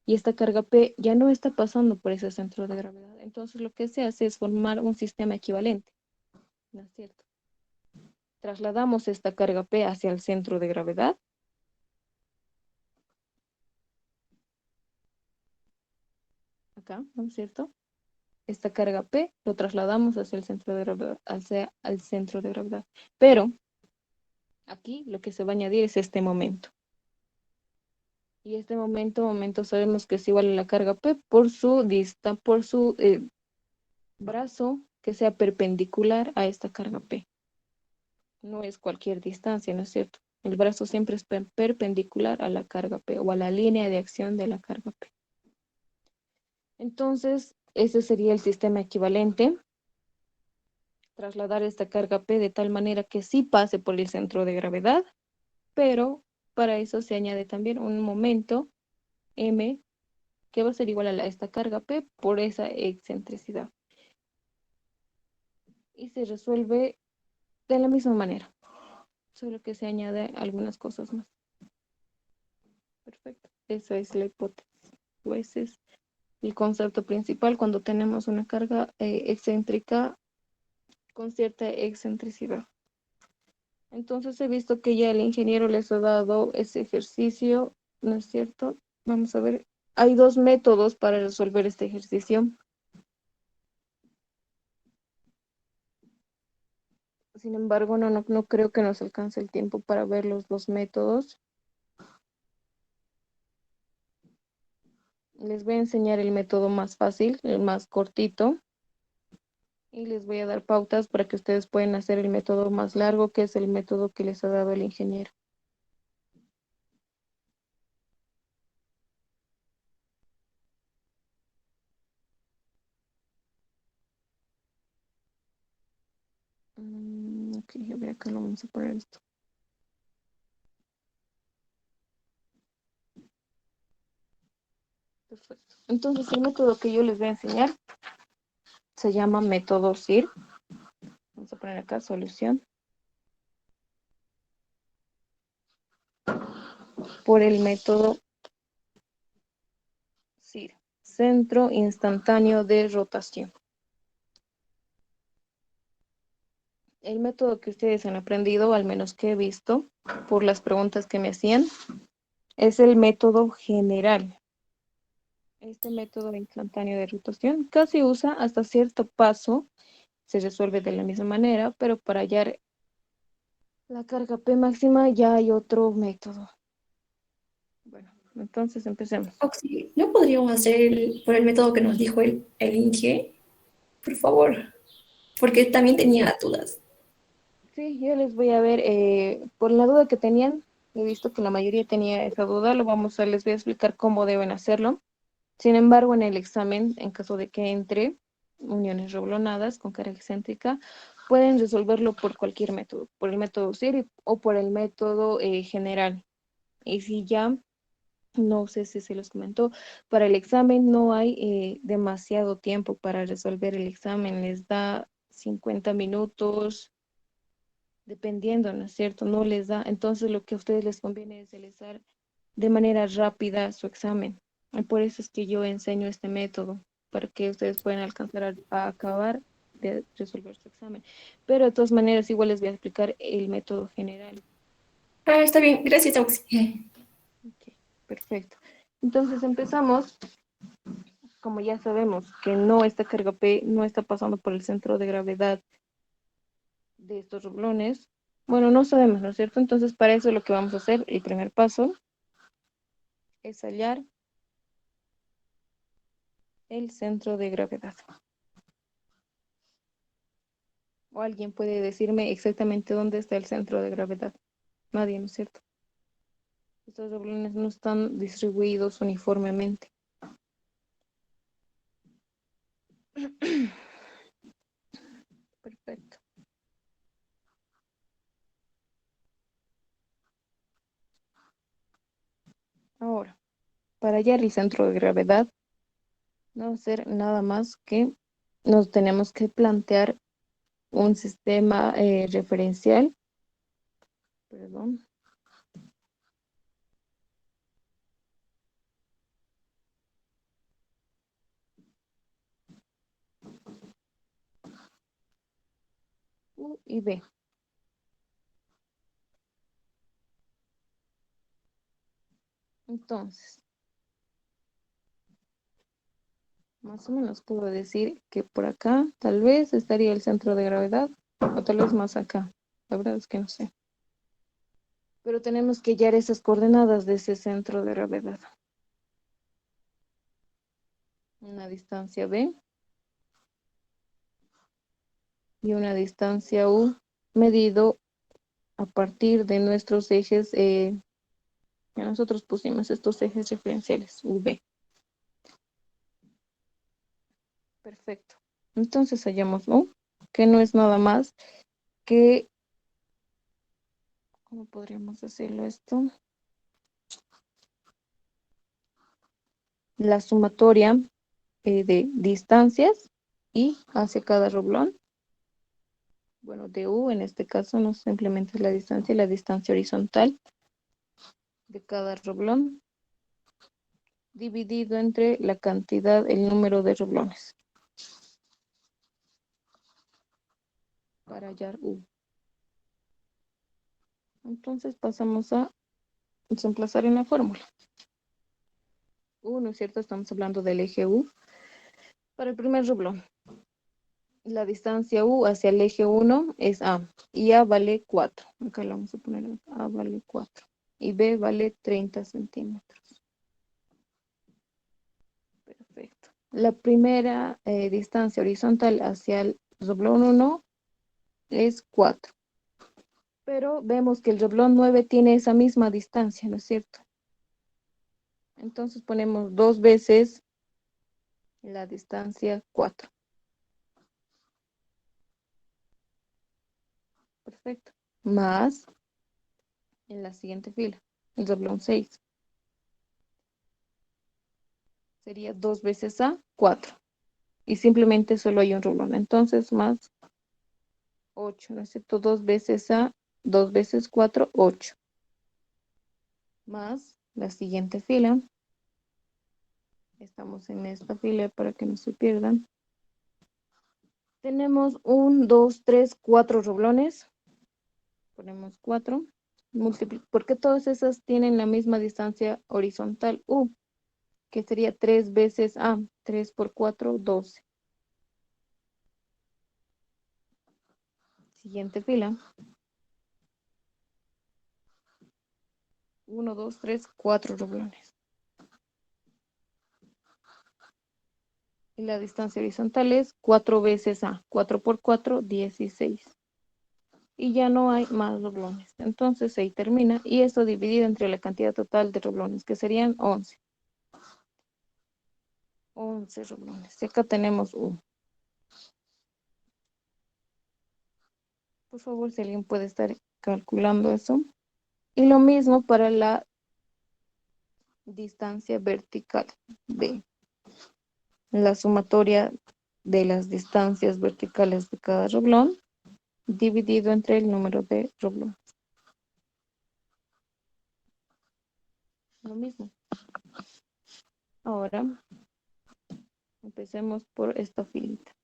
Y esta carga P ya no está pasando por ese centro de gravedad. Entonces lo que se hace es formar un sistema equivalente, ¿no es cierto? Trasladamos esta carga P hacia el centro de gravedad. Acá, ¿no es cierto? Esta carga P lo trasladamos hacia el centro de gravedad, hacia el centro de gravedad. Pero aquí lo que se va a añadir es este momento. Y este momento sabemos que es igual a la carga P por su brazo que sea perpendicular a esta carga P. No es cualquier distancia, ¿no es cierto? El brazo siempre es perpendicular a la carga P o a la línea de acción de la carga P. Entonces, ese sería el sistema equivalente. Trasladar esta carga P de tal manera que sí pase por el centro de gravedad, pero para eso se añade también un momento M que va a ser igual a esta carga P por esa excentricidad. Y se resuelve de la misma manera, solo que se añade algunas cosas más. Perfecto. Esa es la hipótesis. O ese es el concepto principal cuando tenemos una carga excéntrica con cierta excentricidad. Entonces he visto que ya el ingeniero les ha dado ese ejercicio, ¿no es cierto? Vamos a ver. Hay dos métodos para resolver este ejercicio. Sin embargo, no creo que nos alcance el tiempo para ver los dos métodos. Les voy a enseñar el método más fácil, el más cortito. Y les voy a dar pautas para que ustedes puedan hacer el método más largo, que es el método que les ha dado el ingeniero. Ok, a ver acá lo vamos a poner esto. Perfecto. Entonces el método que yo les voy a enseñar se llama método SIR. Vamos a poner acá solución. Por el método SIR, centro instantáneo de rotación. El método que ustedes han aprendido, al menos que he visto por las preguntas que me hacían, es el método general. Este método instantáneo de rotación casi usa hasta cierto paso, se resuelve de la misma manera, pero para hallar la carga P máxima ya hay otro método. Bueno, entonces empecemos. Oxi, ¿no podríamos hacer por el método que nos dijo el Inge? Por favor, porque también tenía dudas. Sí, yo les voy a ver, por la duda que tenían, he visto que la mayoría tenía esa duda, les voy a explicar cómo deben hacerlo. Sin embargo, en el examen, en caso de que entre uniones reblonadas con carga excéntrica, pueden resolverlo por cualquier método, por el método SIR o por el método general. Y si ya, no sé si se los comentó, para el examen no hay demasiado tiempo para resolver el examen, les da 50 minutos, dependiendo, ¿no es cierto? No les da, entonces lo que a ustedes les conviene es realizar de manera rápida su examen. Y por eso es que yo enseño este método, para que ustedes puedan alcanzar a acabar de resolver su examen. Pero de todas maneras, igual les voy a explicar el método general. Ah, está bien, gracias, Oxi. Ok, perfecto. Entonces empezamos. Como ya sabemos que no, esta carga P no está pasando por el centro de gravedad de estos rublones. Bueno, no sabemos, ¿no es cierto? Entonces, para eso lo que vamos a hacer, el primer paso, es hallar el centro de gravedad. ¿O alguien puede decirme exactamente dónde está el centro de gravedad? Nadie, ¿no es cierto? Estos rublones no están distribuidos uniformemente. Perfecto. Ahora, para hallar el centro de gravedad, no va a ser nada más que nos tenemos que plantear un sistema referencial, perdón, U y B. Entonces, más o menos puedo decir que por acá tal vez estaría el centro de gravedad o tal vez más acá. La verdad es que no sé. Pero tenemos que hallar esas coordenadas de ese centro de gravedad. Una distancia B. y una distancia U medido a partir de nuestros ejes, que nosotros pusimos estos ejes referenciales, V. Perfecto. Entonces hallamos U, que no es nada más que, ¿cómo podríamos decirlo esto? La sumatoria de distancias y hacia cada roblón. Bueno, de U en este caso no simplemente es la distancia y la distancia horizontal de cada roblón dividido entre la cantidad, el número de roblones para hallar U. Entonces pasamos a reemplazar en la fórmula. U, ¿no es cierto? Estamos hablando del eje U. Para el primer roblón, la distancia U hacia el eje 1 es A y A vale 4. Acá lo vamos a poner, A vale 4 y B vale 30 centímetros. Perfecto. La primera distancia horizontal hacia el roblón 1 es 4. Pero vemos que el roblón 9 tiene esa misma distancia, ¿no es cierto? Entonces ponemos 2 veces la distancia 4. Perfecto. Más en la siguiente fila, el roblón 6. Sería 2 veces A, 4. Y simplemente solo hay un roblón. Entonces más 8, ¿no es cierto? 2 veces A, 2 veces 4, 8. Más la siguiente fila. Estamos en esta fila para que no se pierdan. Tenemos 1, 2, 3, 4 roblones. Ponemos 4. Porque todas esas tienen la misma distancia horizontal U, que sería 3 veces A. 3 por 4, 12. Siguiente fila. 1, 2, 3, 4 roblones. Y la distancia horizontal es 4 veces A. 4 por 4, 16. Y ya no hay más roblones. Entonces ahí termina. Y esto dividido entre la cantidad total de roblones, que serían 11. 11 roblones. Y acá tenemos U. Por favor, si alguien puede estar calculando eso. Y lo mismo para la distancia vertical B. La sumatoria de las distancias verticales de cada roblón dividido entre el número de roblones. Lo mismo. Ahora empecemos por esta filita.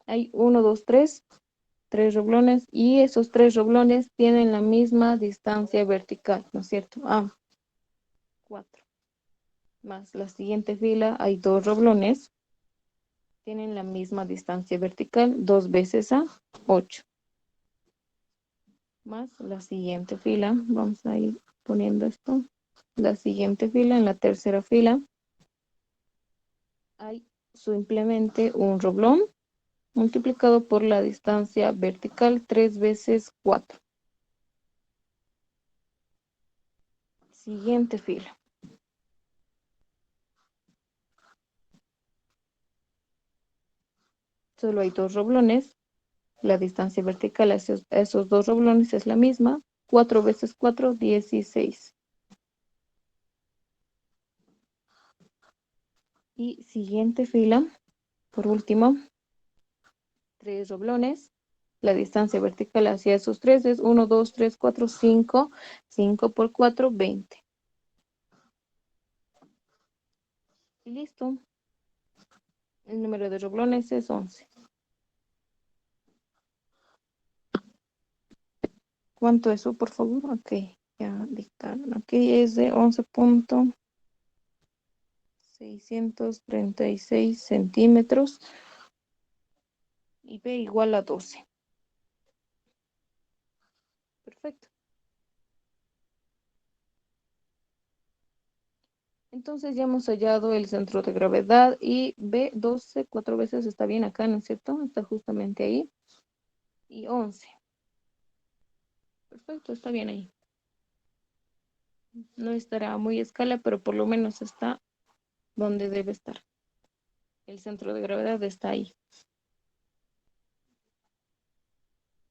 Hay 1, 2, 3 roblones y esos 3 roblones tienen la misma distancia vertical, ¿no es cierto? A, 4. Más la siguiente fila hay 2 roblones, tienen la misma distancia vertical, 2 veces A, 8. Más la siguiente fila, vamos a ir poniendo esto. La siguiente fila, en la tercera fila, hay simplemente un roblón multiplicado por la distancia vertical 3 veces 4. Siguiente fila. Solo hay 2 roblones. La distancia vertical a esos 2 roblones es la misma. 4 veces 4, 16. Y siguiente fila, por último, 3 roblones. La distancia vertical hacia esos 3 es 1, 2, 3, 4, 5. 5 por 4, 20. Y listo. El número de roblones es 11. ¿Cuánto es eso, por favor? Ok, ya dictaron. Aquí es de 11.636 centímetros. Y B igual a 12. Perfecto. Entonces ya hemos hallado el centro de gravedad y B12 4 veces está bien acá, ¿no es cierto? Está justamente ahí. Y 11. Perfecto, está bien ahí. No estará muy a escala, pero por lo menos está donde debe estar. El centro de gravedad está ahí.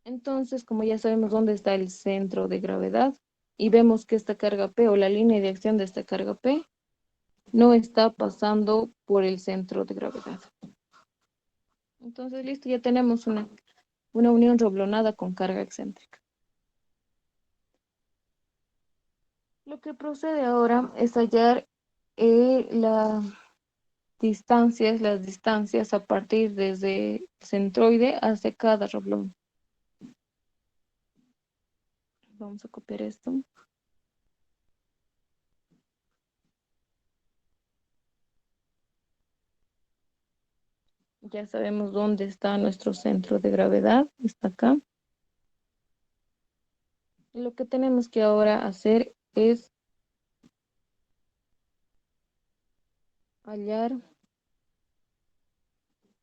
Entonces, como ya sabemos dónde está el centro de gravedad y vemos que esta carga P o la línea de acción de esta carga P no está pasando por el centro de gravedad. Entonces, listo, ya tenemos una unión roblonada con carga excéntrica. Lo que procede ahora es hallar las distancias a partir desde el centroide hacia cada roblón. Vamos a copiar esto. Ya sabemos dónde está nuestro centro de gravedad, está acá. Lo que tenemos que ahora hacer es hallar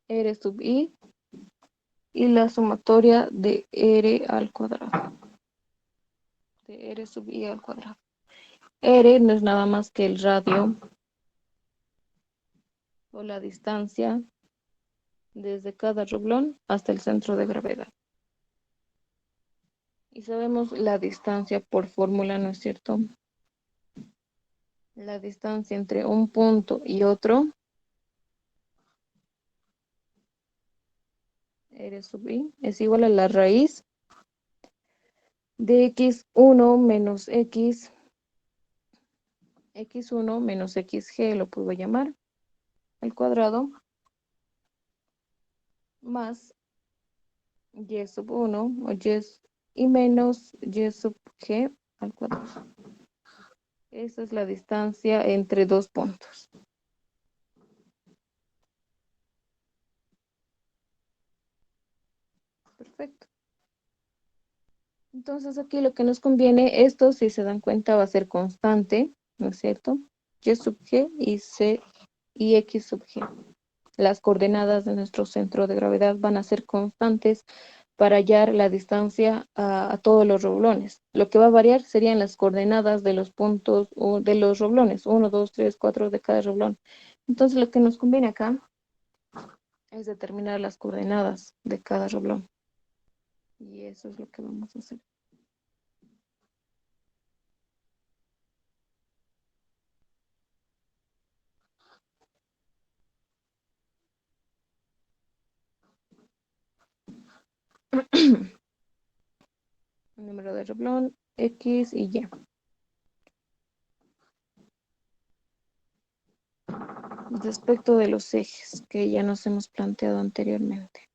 R sub I y la sumatoria de R al cuadrado. De R sub I al cuadrado. R no es nada más que el radio o la distancia desde cada roblón hasta el centro de gravedad. Y sabemos la distancia por fórmula, ¿no es cierto? La distancia entre un punto y otro, R sub I, es igual a la raíz de x1 menos x1 menos xg, lo puedo llamar, al cuadrado, más y sub 1 o y menos y sub g al cuadrado. Esa es la distancia entre dos puntos. Perfecto. Entonces aquí lo que nos conviene, esto si se dan cuenta va a ser constante, ¿no es cierto? Y sub g y c y x sub g. Las coordenadas de nuestro centro de gravedad van a ser constantes para hallar la distancia a todos los roblones. Lo que va a variar serían las coordenadas de los puntos o de los roblones, 1, 2, 3, 4 de cada roblón. Entonces lo que nos conviene acá es determinar las coordenadas de cada roblón. Y eso es lo que vamos a hacer. Número de roblón, X y Y. Respecto de los ejes que ya nos hemos planteado anteriormente.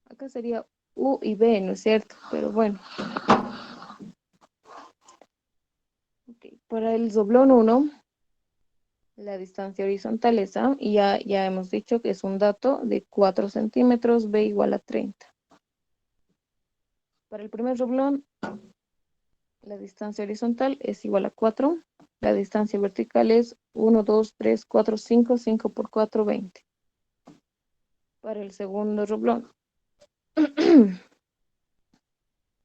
Acá sería U y B, ¿no es cierto? Pero bueno. Okay. Para el doblón 1, la distancia horizontal es A, y ya hemos dicho que es un dato de 4 centímetros, B igual a 30. Para el primer doblón, la distancia horizontal es igual a 4, la distancia vertical es 1, 2, 3, 4, 5, 5 por 4, 20. Para el segundo doblón,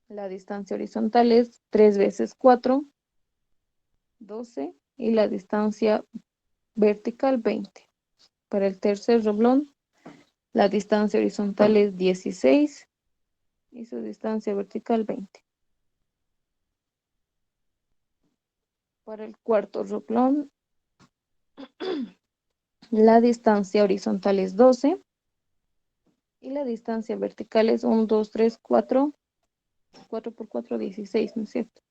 la distancia horizontal es 3 veces 4, 12, y la distancia vertical 20. Para el tercer doblón, la distancia horizontal es 16 y su distancia vertical 20. Para el cuarto doblón, la distancia horizontal es 12 y la distancia vertical es 1, 2, 3, 4, 4 por 4, 16, ¿no es cierto?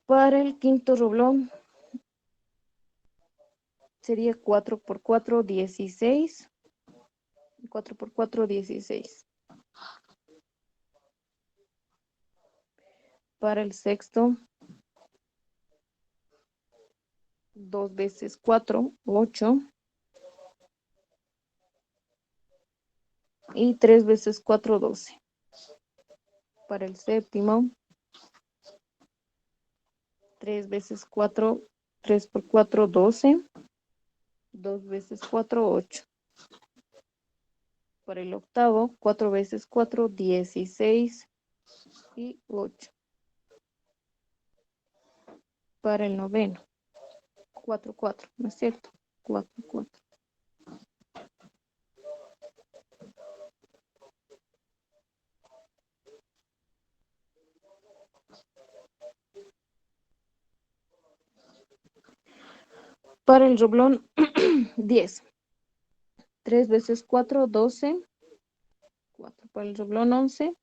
Para el quinto doblón, sería 4 por 4, 16. 4 por 4, 16. Para el sexto, 2 veces 4, 8. Y 3 veces 4, 12. Para el séptimo, 3 veces 4, 3 por 4, 12. 2 veces 4, 8. Para el octavo, 4 veces 4, 16 y 8. Para el noveno, 4, 4, ¿no es cierto? 4, 4. Para el doblón, 10. 3 veces 4, 12. 4 para el doblón, 11.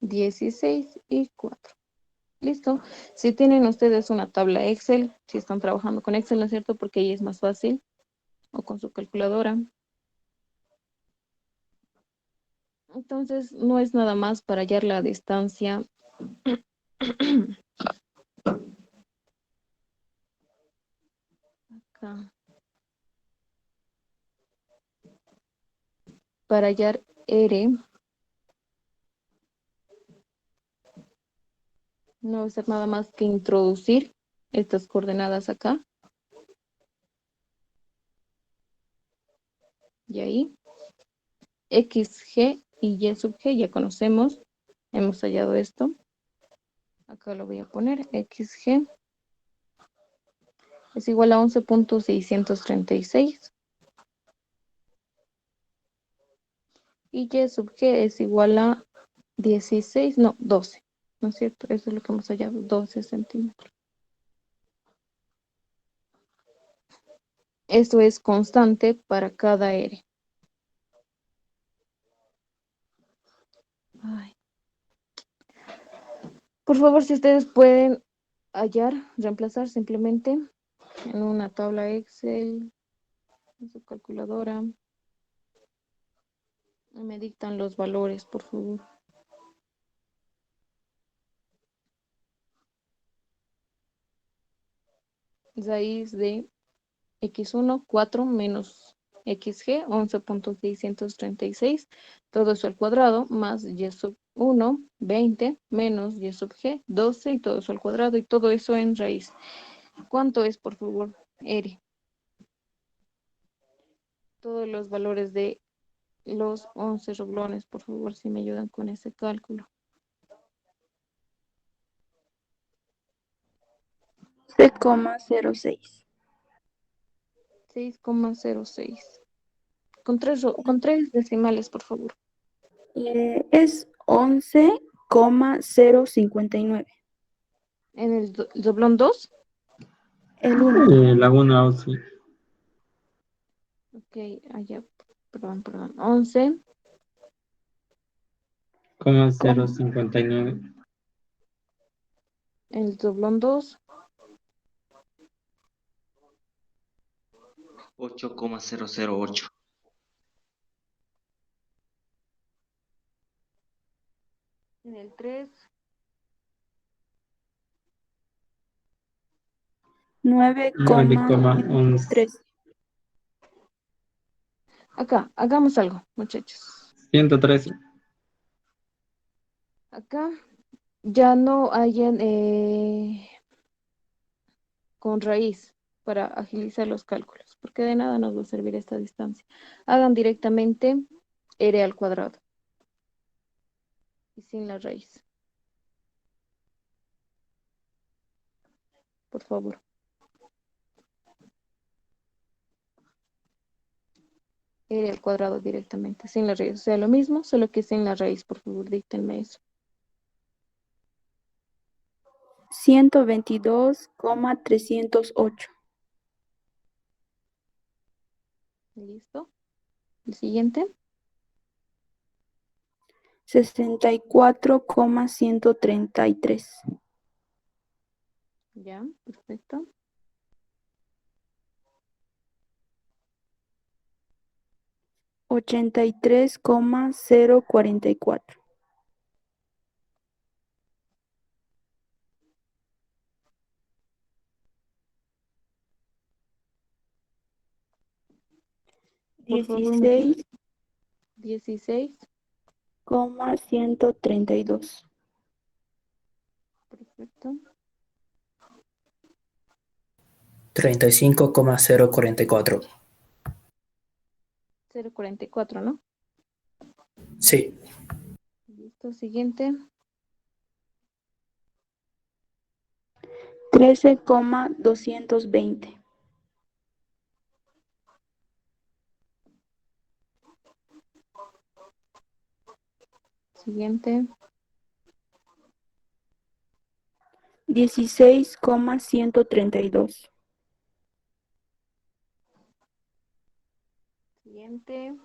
16 y 4. Listo. Si tienen ustedes una tabla Excel, si están trabajando con Excel, ¿no es cierto? Porque ahí es más fácil. O con su calculadora. Entonces, no es nada más para hallar la distancia. Acá. Para hallar R, no va a ser nada más que introducir estas coordenadas acá. Y ahí, X, G y Y sub G, ya conocemos. Hemos hallado esto. Acá lo voy a poner, XG es igual a 11.636. Y Y sub G es igual a 16, no, 12. ¿No es cierto? Eso es lo que hemos hallado, 12 centímetros. Esto es constante para cada R. Ay. Por favor, si ustedes pueden hallar, reemplazar simplemente en una tabla Excel, en su calculadora. Y me dictan los valores, por favor. Raíz de X1, 4 menos XG, 11.636. Todo eso al cuadrado, más Y sub 1, 20, menos Y sub G, 12, y todo eso al cuadrado, y todo eso en raíz. ¿Cuánto es, por favor, R? Todos los valores de los 11 roblones, por favor, si me ayudan con ese cálculo. 6,06. 6,06. Con tres decimales, por favor. Es 11,059. En el doblón 2. El 1. Laguna Osi, Ok, allá, perdón. 11, 059. en el doblón 2. 8,008. En el 3. 9,13. Acá, hagamos algo, muchachos. 113. Acá ya no hayan con raíz para agilizar los cálculos, porque de nada nos va a servir esta distancia. Hagan directamente R al cuadrado y sin la raíz. Por favor. R al cuadrado directamente, sin la raíz. O sea, lo mismo, solo que sin la raíz. Por favor, díctenme eso. 122,308. ¿Listo? El siguiente. 64,133. Ya, perfecto. 83,044. 16,132. Perfecto. 35,044. 0,44, ¿no? Sí. Listo, siguiente. 13,220. Siguiente. 16,132. Siguiente.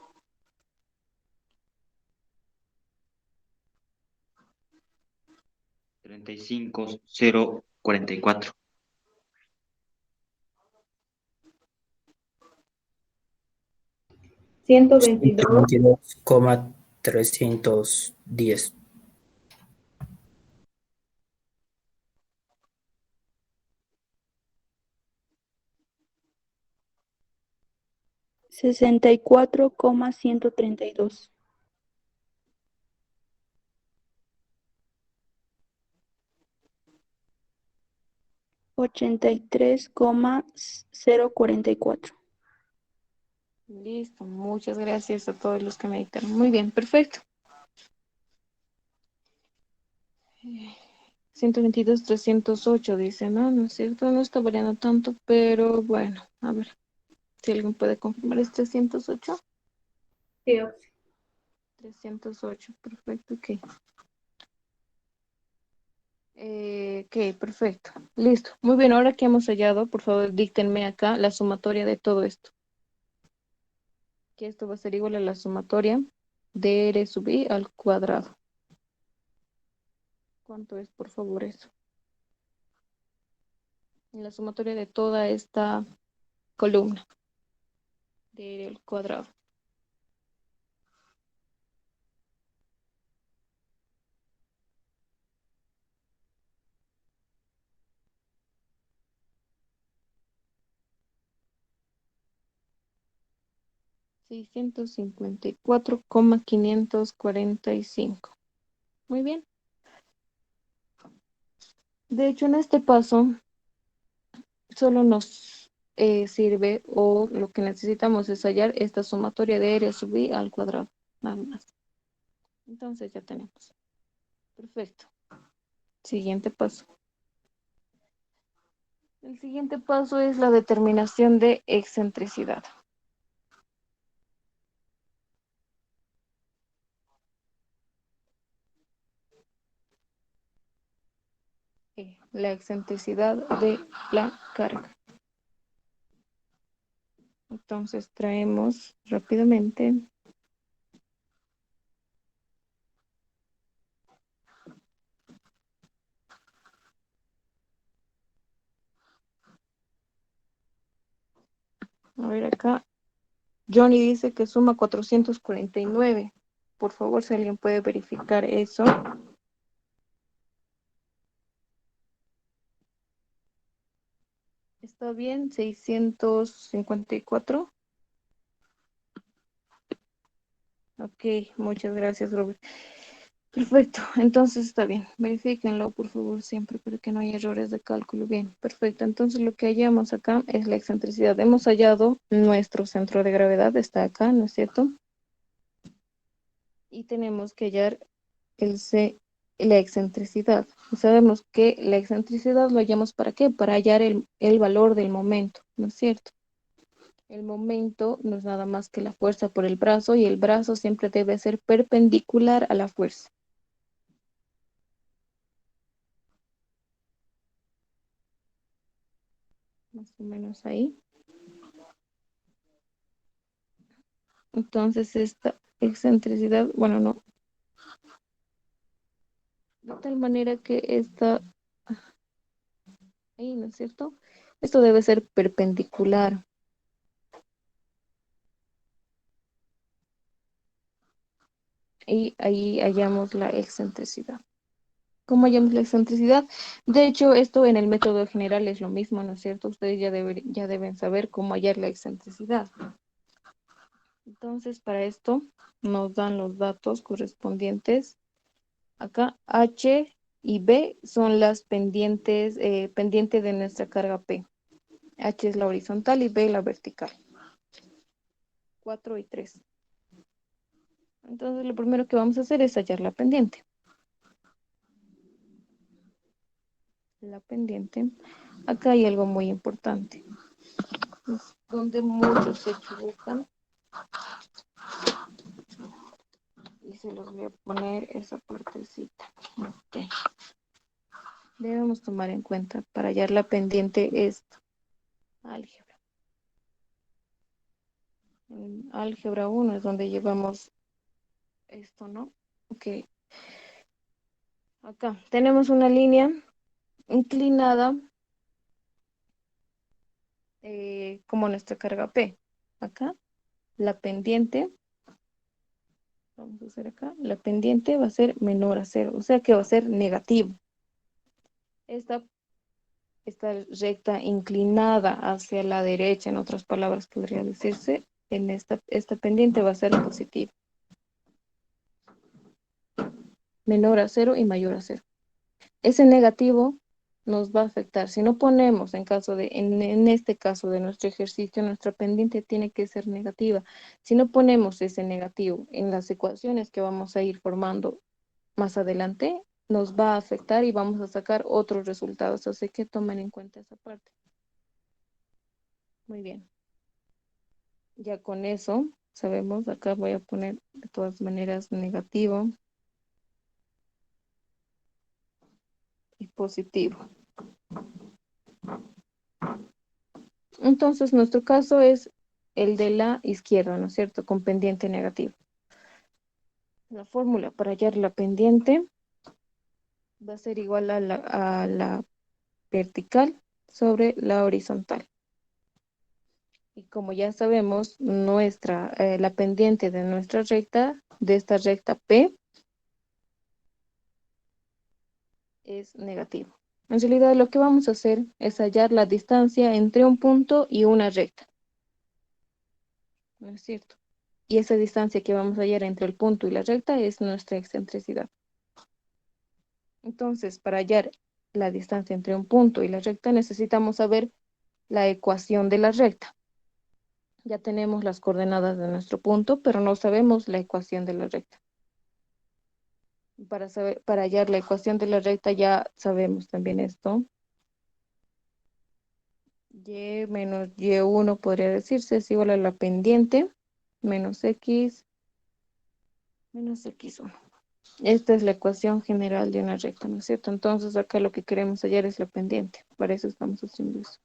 35,044. 122. 122,310. 64,132. 83,044. Listo, muchas gracias a todos los que me dictaron. Muy bien, perfecto. 122,308 dice, ¿no? No es cierto, no está variando tanto, pero bueno, a ver si alguien puede confirmar. ¿Es 308? Sí, 308, perfecto, ok. Ok, perfecto. Listo. Muy bien, ahora que hemos hallado, por favor, díctenme acá la sumatoria de todo esto. Que esto va a ser igual a la sumatoria de R sub I al cuadrado. ¿Cuánto es, por favor, eso? En la sumatoria de toda esta columna de R al cuadrado. $654,545. Muy bien. De hecho, en este paso solo nos sirve o lo que necesitamos es hallar esta sumatoria de R sub I al cuadrado. Nada más. Entonces ya tenemos. Perfecto. Siguiente paso. El siguiente paso es la determinación de excentricidad. La excentricidad de la carga. Entonces traemos rápidamente a ver acá. Johnny dice que suma 449. Por favor, si alguien puede verificar eso. ¿Está bien? 654. Ok, muchas gracias, Robert. Perfecto, entonces está bien. Verifíquenlo, por favor, siempre para que no haya errores de cálculo. Bien, perfecto. Entonces lo que hallamos acá es la excentricidad. Hemos hallado nuestro centro de gravedad, está acá, ¿no es cierto? Y tenemos que hallar la excentricidad. Y sabemos que la excentricidad lo hallamos ¿para qué? Para hallar el valor del momento, ¿no es cierto? El momento no es nada más que la fuerza por el brazo y el brazo siempre debe ser perpendicular a la fuerza. Más o menos ahí. Entonces esta excentricidad, bueno, no, de tal manera que esta, ahí, ¿no es cierto? Esto debe ser perpendicular. Y ahí hallamos la excentricidad. ¿Cómo hallamos la excentricidad? De hecho, esto en el método general es lo mismo, ¿no es cierto? Ustedes ya deben saber cómo hallar la excentricidad. Entonces, para esto nos dan los datos correspondientes. Acá H y B son las pendientes, pendiente de nuestra carga P. H es la horizontal y B la vertical. 4 y 3. Entonces lo primero que vamos a hacer es hallar la pendiente. La pendiente. Acá hay algo muy importante. Es donde muchos se equivocan. Y se los voy a poner esa partecita. Ok. Debemos tomar en cuenta para hallar la pendiente esto. Álgebra. En álgebra 1 es donde llevamos esto, ¿no? Ok. Acá tenemos una línea inclinada como nuestra carga P. Acá, la pendiente, vamos a hacer acá, la pendiente va a ser menor a 0, o sea que va a ser negativo. Esta recta inclinada hacia la derecha, en otras palabras podría decirse, en esta pendiente va a ser positiva. Menor a 0 y mayor a 0. Ese negativo nos va a afectar. Si no ponemos en este caso de nuestro ejercicio, nuestra pendiente tiene que ser negativa. Si no ponemos ese negativo en las ecuaciones que vamos a ir formando más adelante, nos va a afectar y vamos a sacar otros resultados. Así que tomen en cuenta esa parte. Muy bien. Ya con eso sabemos, acá voy a poner de todas maneras negativo y positivo. Entonces, nuestro caso es el de la izquierda, ¿no es cierto? Con pendiente negativa. La fórmula para hallar la pendiente va a ser igual a la vertical sobre la horizontal. Y como ya sabemos, la pendiente de nuestra recta, de esta recta P, es negativo. En realidad, lo que vamos a hacer es hallar la distancia entre un punto y una recta. ¿No es cierto? Y esa distancia que vamos a hallar entre el punto y la recta es nuestra excentricidad. Entonces, para hallar la distancia entre un punto y la recta, necesitamos saber la ecuación de la recta. Ya tenemos las coordenadas de nuestro punto, pero no sabemos la ecuación de la recta. Para hallar la ecuación de la recta ya sabemos también esto. Y menos y1 podría decirse es igual a la pendiente menos x menos x1. Esta es la ecuación general de una recta, ¿no es cierto? Entonces acá lo que queremos hallar es la pendiente. Para eso estamos haciendo eso.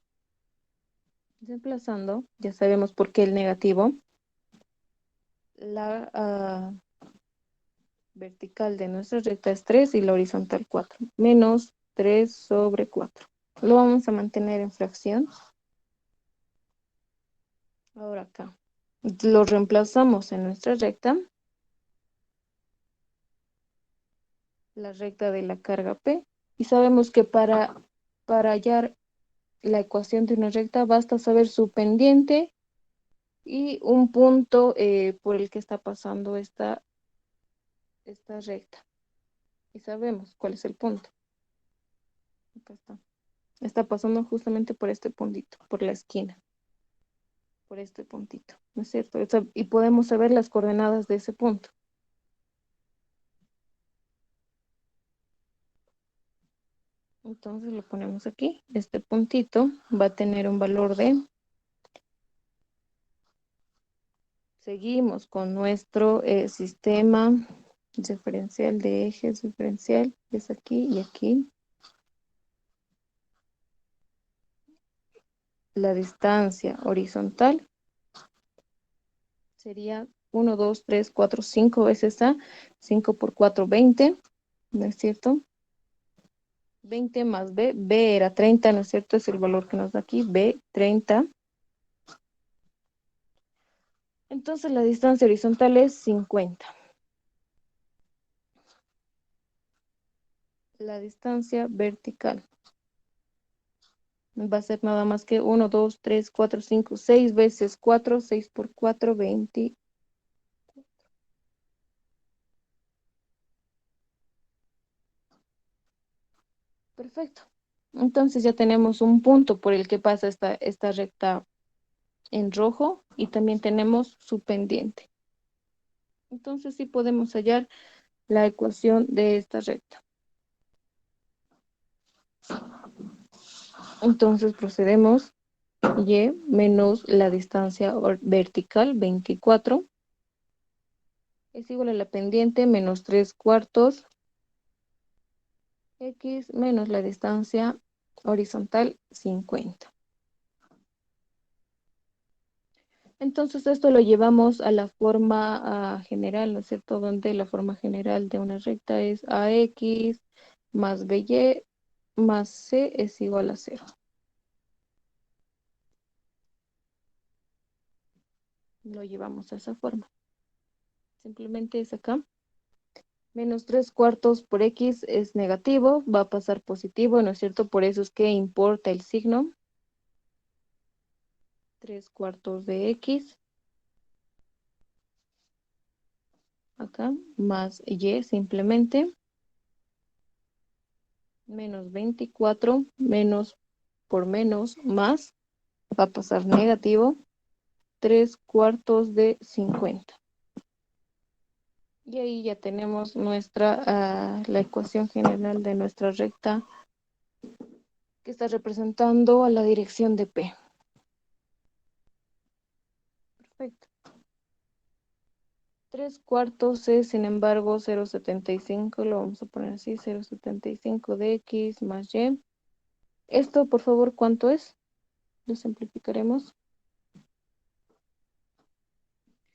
Desplazando, ya sabemos por qué el negativo. La vertical de nuestra recta es 3 y la horizontal 4. Menos 3 sobre 4. Lo vamos a mantener en fracción. Ahora acá. Lo reemplazamos en nuestra recta. La recta de la carga P. Y sabemos que para hallar la ecuación de una recta basta saber su pendiente y un punto por el que está pasando esta recta. Y sabemos cuál es el punto. Acá está. Está pasando justamente por este puntito, por la esquina. Por este puntito, ¿no es cierto? Y podemos saber las coordenadas de ese punto. Entonces lo ponemos aquí. Este puntito va a tener un valor de... Seguimos con nuestro sistema diferencial de ejes diferencial. Es aquí y aquí. La distancia horizontal sería 1, 2, 3, 4, 5 veces A. 5 por 4, 20. ¿No es cierto? 20 más B. B era 30, ¿no es cierto? Es el valor que nos da aquí. B, 30. Entonces la distancia horizontal es 50. La distancia vertical va a ser nada más que 1, 2, 3, 4, 5, 6 veces 4, 6 por 4, 20. Perfecto. Entonces ya tenemos un punto por el que pasa esta recta en rojo y también tenemos su pendiente. Entonces sí podemos hallar la ecuación de esta recta. Entonces procedemos. Y menos la distancia vertical, 24, es igual a la pendiente menos 3/4 x menos la distancia horizontal, 50. Entonces esto lo llevamos a la forma general, ¿no es cierto? Donde la forma general de una recta es ax más by más c es igual a 0. Lo llevamos a esa forma. Simplemente es acá. Menos 3/4 por x es negativo, va a pasar positivo, ¿no es cierto? Por eso es que importa el signo. 3/4 de x. Acá, más y simplemente. Menos 24, menos por menos, más. Va a pasar negativo. 3/4 de 50. Y ahí ya tenemos la ecuación general de nuestra recta que está representando a la dirección de P. Perfecto. 3/4 es, sin embargo, 0,75, lo vamos a poner así, 0,75 de x más y. Esto, por favor, ¿cuánto es? Lo simplificaremos.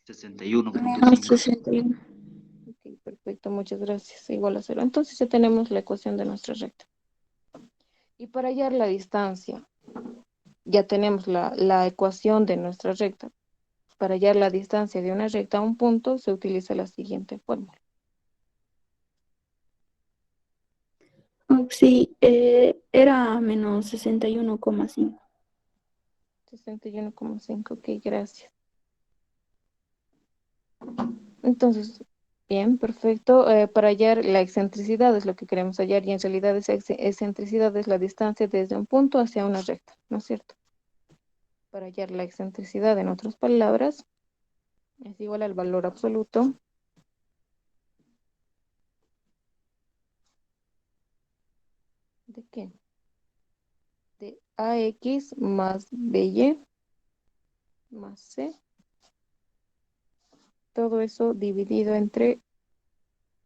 61.5. 61. Ok, perfecto, muchas gracias. Igual a 0. Entonces ya tenemos la ecuación de nuestra recta. Y para hallar la distancia, ya tenemos la ecuación de nuestra recta. Para hallar la distancia de una recta a un punto, se utiliza la siguiente fórmula. Sí, era menos 61,5. 61,5, ok, gracias. Entonces, bien, perfecto. Para hallar la excentricidad es lo que queremos hallar y en realidad esa excentricidad es la distancia desde un punto hacia una recta, ¿no es cierto? Para hallar la excentricidad, en otras palabras, es igual al valor absoluto ¿de qué? De ax más by más c. Todo eso dividido entre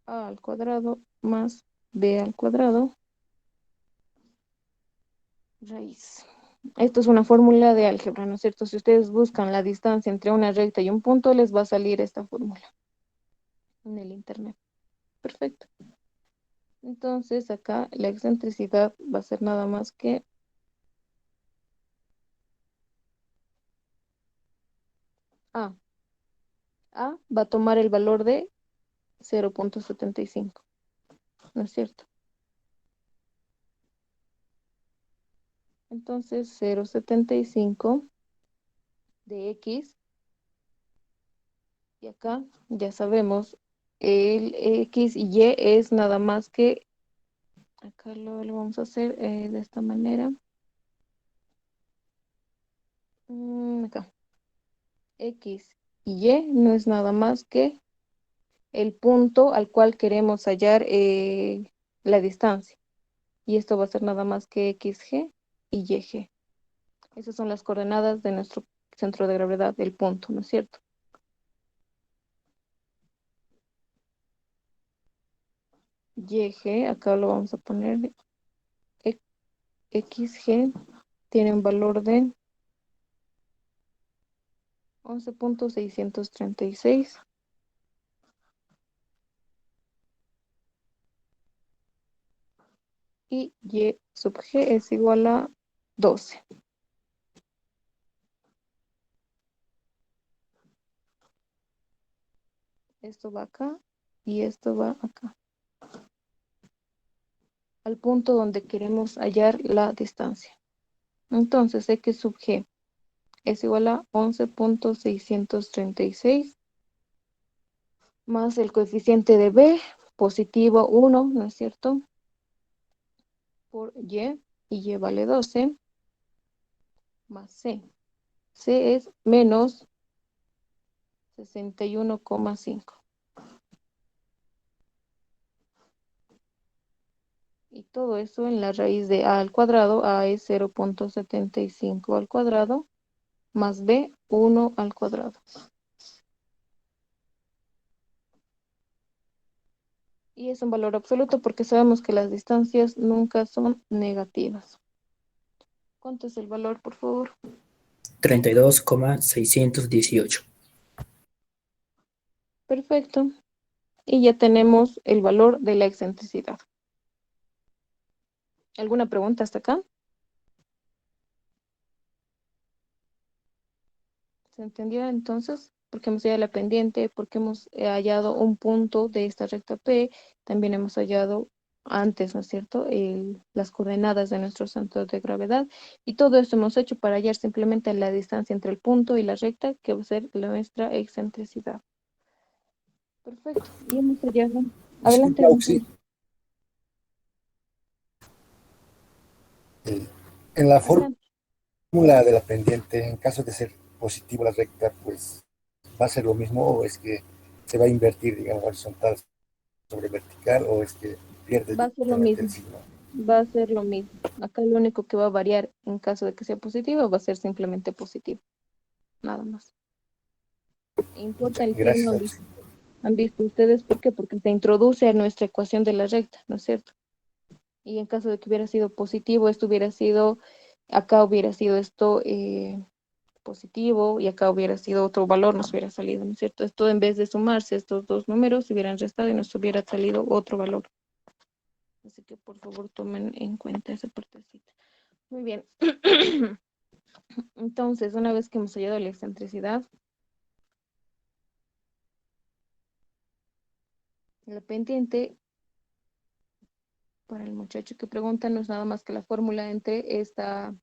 a al cuadrado más b al cuadrado raíz. Esto es una fórmula de álgebra, ¿no es cierto? Si ustedes buscan la distancia entre una recta y un punto, les va a salir esta fórmula en el internet. Perfecto. Entonces acá la excentricidad va a ser nada más que A. A va a tomar el valor de 0,75, ¿no es cierto? Entonces 0,75 de x, y acá ya sabemos, el x y y es nada más que, acá lo vamos a hacer de esta manera. Acá, x y y no es nada más que el punto al cual queremos hallar la distancia. Y esto va a ser nada más que xg y yg. Esas son las coordenadas de nuestro centro de gravedad del punto, ¿no es cierto? YG, acá lo vamos a poner, XG tiene un valor de 11,636. Y Y sub G es igual a 12. Esto va acá y esto va acá. Al punto donde queremos hallar la distancia. Entonces, X sub G es igual a 11,636 más el coeficiente de B, positivo 1, ¿no es cierto? por y y vale 12, más c. C es menos 61,5. Y todo eso en la raíz de a al cuadrado. A es 0,75 al cuadrado, más b, 1 al cuadrado. Y es un valor absoluto porque sabemos que las distancias nunca son negativas. ¿Cuánto es el valor, por favor? 32,618. Perfecto. Y ya tenemos el valor de la excentricidad. ¿Alguna pregunta hasta acá? ¿Se entendió entonces? Porque hemos hallado la pendiente, porque hemos hallado un punto de esta recta P, también hemos hallado antes, ¿no es cierto?, las coordenadas de nuestro centro de gravedad, y todo esto hemos hecho para hallar simplemente la distancia entre el punto y la recta, que va a ser nuestra excentricidad. Perfecto, y hemos hallado. Adelante, Disculpa, en la adelante. fórmula de la pendiente, en caso de ser positivo la recta, pues va a ser lo mismo, o es que se va a invertir, digamos, horizontal sobre vertical, o es que pierde Va a ser lo directamente el mismo. signo. Va a ser lo mismo. Acá lo único que va a variar en caso de que sea positivo va a ser simplemente positivo. Nada más. Importa el signo. Gracias. ¿Han visto ustedes por qué? Porque se introduce a nuestra ecuación de la recta, ¿no es cierto? Y en caso de que hubiera sido positivo, esto hubiera sido, acá hubiera sido esto positivo y acá hubiera sido otro valor, nos hubiera salido, ¿no es cierto? Esto en vez de sumarse estos dos números, se hubieran restado y nos hubiera salido otro valor. Así que por favor tomen en cuenta esa partecita. Muy bien. Entonces, una vez que hemos hallado la excentricidad, la pendiente, para el muchacho que pregunta, no es nada más que la fórmula entre esta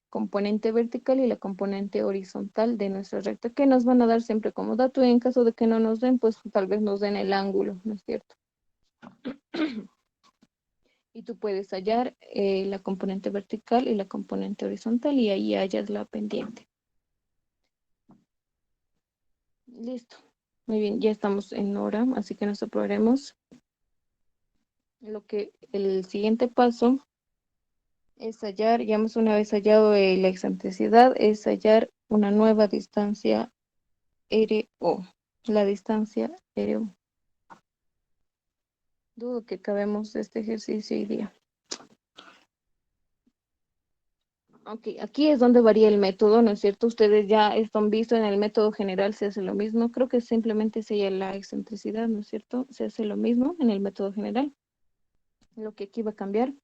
componente vertical y la componente horizontal de nuestra recta, que nos van a dar siempre como dato, y en caso de que no nos den, pues tal vez nos den el ángulo, ¿no es cierto? Y tú puedes hallar la componente vertical y la componente horizontal, y ahí hallas la pendiente. Listo. Muy bien, ya estamos en hora, así que nos aprobaremos. Lo que el siguiente paso es hallar, ya hemos una vez hallado la excentricidad, es hallar una nueva distancia RO, la distancia RO. Dudo que acabemos este ejercicio hoy día. Ok, aquí es donde varía el método, ¿no es cierto? Ustedes ya están visto en el método general, se hace lo mismo. Creo que simplemente se halla la excentricidad, ¿no es cierto? Se hace lo mismo en el método general. Lo que aquí va a cambiar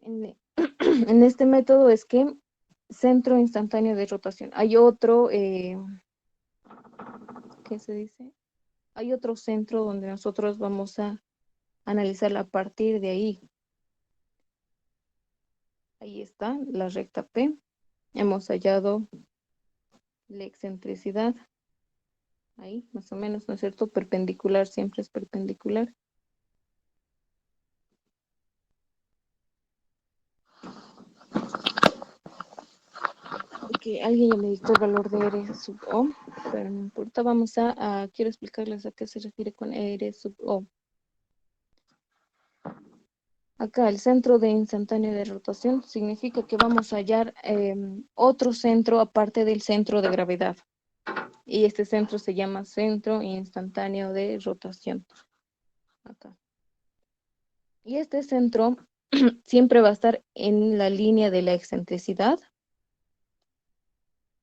en este método es que centro instantáneo de rotación. Hay otro, ¿qué se dice? Hay otro centro donde nosotros vamos a analizar a partir de ahí. Ahí está la recta P. Hemos hallado la excentricidad. Ahí, más o menos, ¿no es cierto? Perpendicular, siempre es perpendicular. Ok, alguien ya me dictó el valor de R sub O, pero no importa. Vamos quiero explicarles a qué se refiere con R sub O. Acá el centro de instantáneo de rotación significa que vamos a hallar otro centro aparte del centro de gravedad. Y este centro se llama centro instantáneo de rotación. Acá. Y este centro siempre va a estar en la línea de la excentricidad.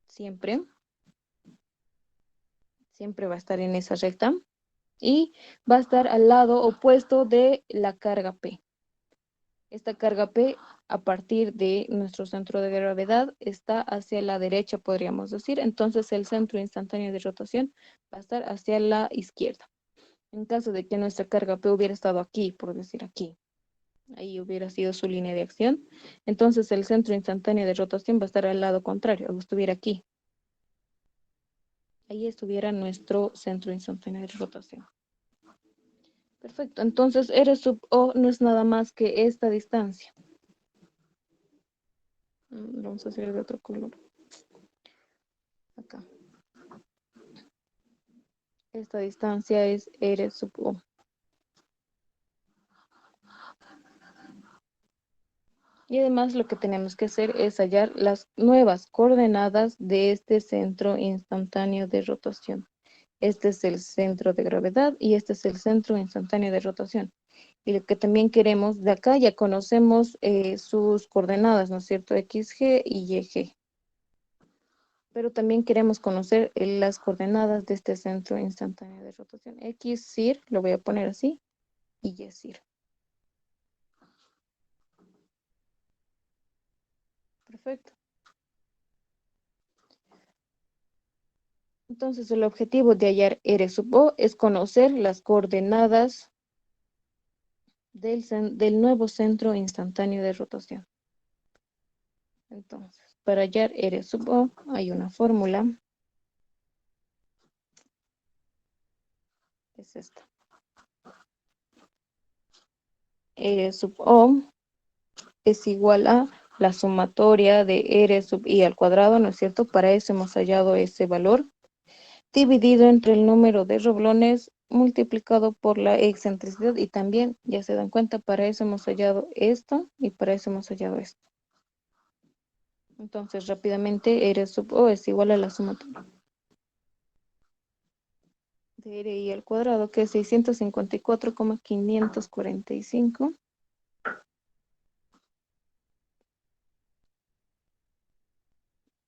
Siempre. Siempre va a estar en esa recta. Y va a estar al lado opuesto de la carga P. Esta carga P, a partir de nuestro centro de gravedad, está hacia la derecha, podríamos decir. Entonces, el centro instantáneo de rotación va a estar hacia la izquierda. En caso de que nuestra carga P hubiera estado aquí, por decir aquí, ahí hubiera sido su línea de acción, entonces el centro instantáneo de rotación va a estar al lado contrario, o estuviera aquí. Ahí estuviera nuestro centro instantáneo de rotación. Perfecto. Entonces, R sub O no es nada más que esta distancia. Lo vamos a hacer de otro color. Acá. Esta distancia es R sub O. Y además lo que tenemos que hacer es hallar las nuevas coordenadas de este centro instantáneo de rotación. Este es el centro de gravedad y este es el centro instantáneo de rotación. Y lo que también queremos de acá, ya conocemos sus coordenadas, ¿no es cierto? XG y YG. Pero también queremos conocer las coordenadas de este centro instantáneo de rotación. X, CIR, lo voy a poner así, y Y, CIR. Perfecto. Entonces, el objetivo de hallar R sub O es conocer las coordenadas del nuevo centro instantáneo de rotación. Entonces, para hallar R sub O hay una fórmula. Es esta. R sub O es igual a la sumatoria de R sub I al cuadrado, ¿no es cierto? Para eso hemos hallado ese valor, dividido entre el número de roblones multiplicado por la excentricidad, y también, ya se dan cuenta, para eso hemos hallado esto y para eso hemos hallado esto. Entonces, rápidamente, R sub O es igual a la sumatoria de RI al cuadrado, que es 654,545.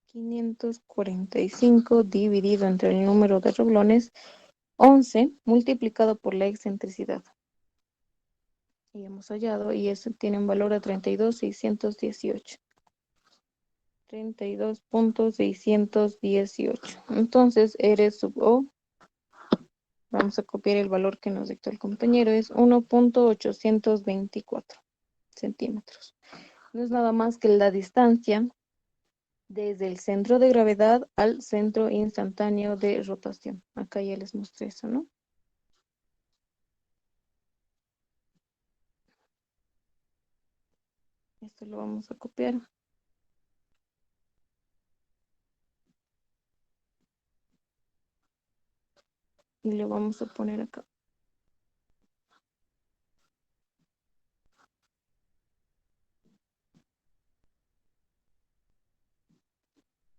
545 dividido entre el número de roblones, 11 multiplicado por la excentricidad. Y hemos hallado, y eso tiene un valor de 32,618. 32,618. Entonces, R sub O, vamos a copiar el valor que nos dictó el compañero, es 1,824 centímetros. No es nada más que la distancia desde el centro de gravedad al centro instantáneo de rotación. Acá ya les mostré eso, ¿no? Esto lo vamos a copiar. Y le vamos a poner acá.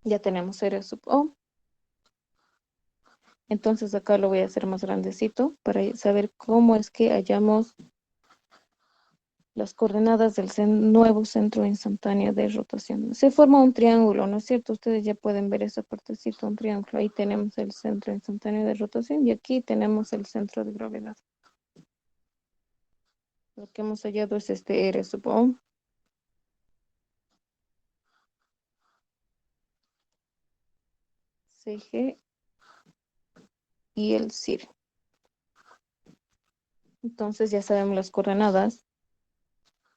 Ya tenemos R sub O. Entonces acá lo voy a hacer más grandecito para saber cómo es que hallamos las coordenadas del nuevo centro instantáneo de rotación. Se forma un triángulo, ¿no es cierto? Ustedes ya pueden ver esa partecita, un triángulo. Ahí tenemos el centro instantáneo de rotación y aquí tenemos el centro de gravedad. Lo que hemos hallado es este R sub O. CG y el CIR. Entonces ya sabemos las coordenadas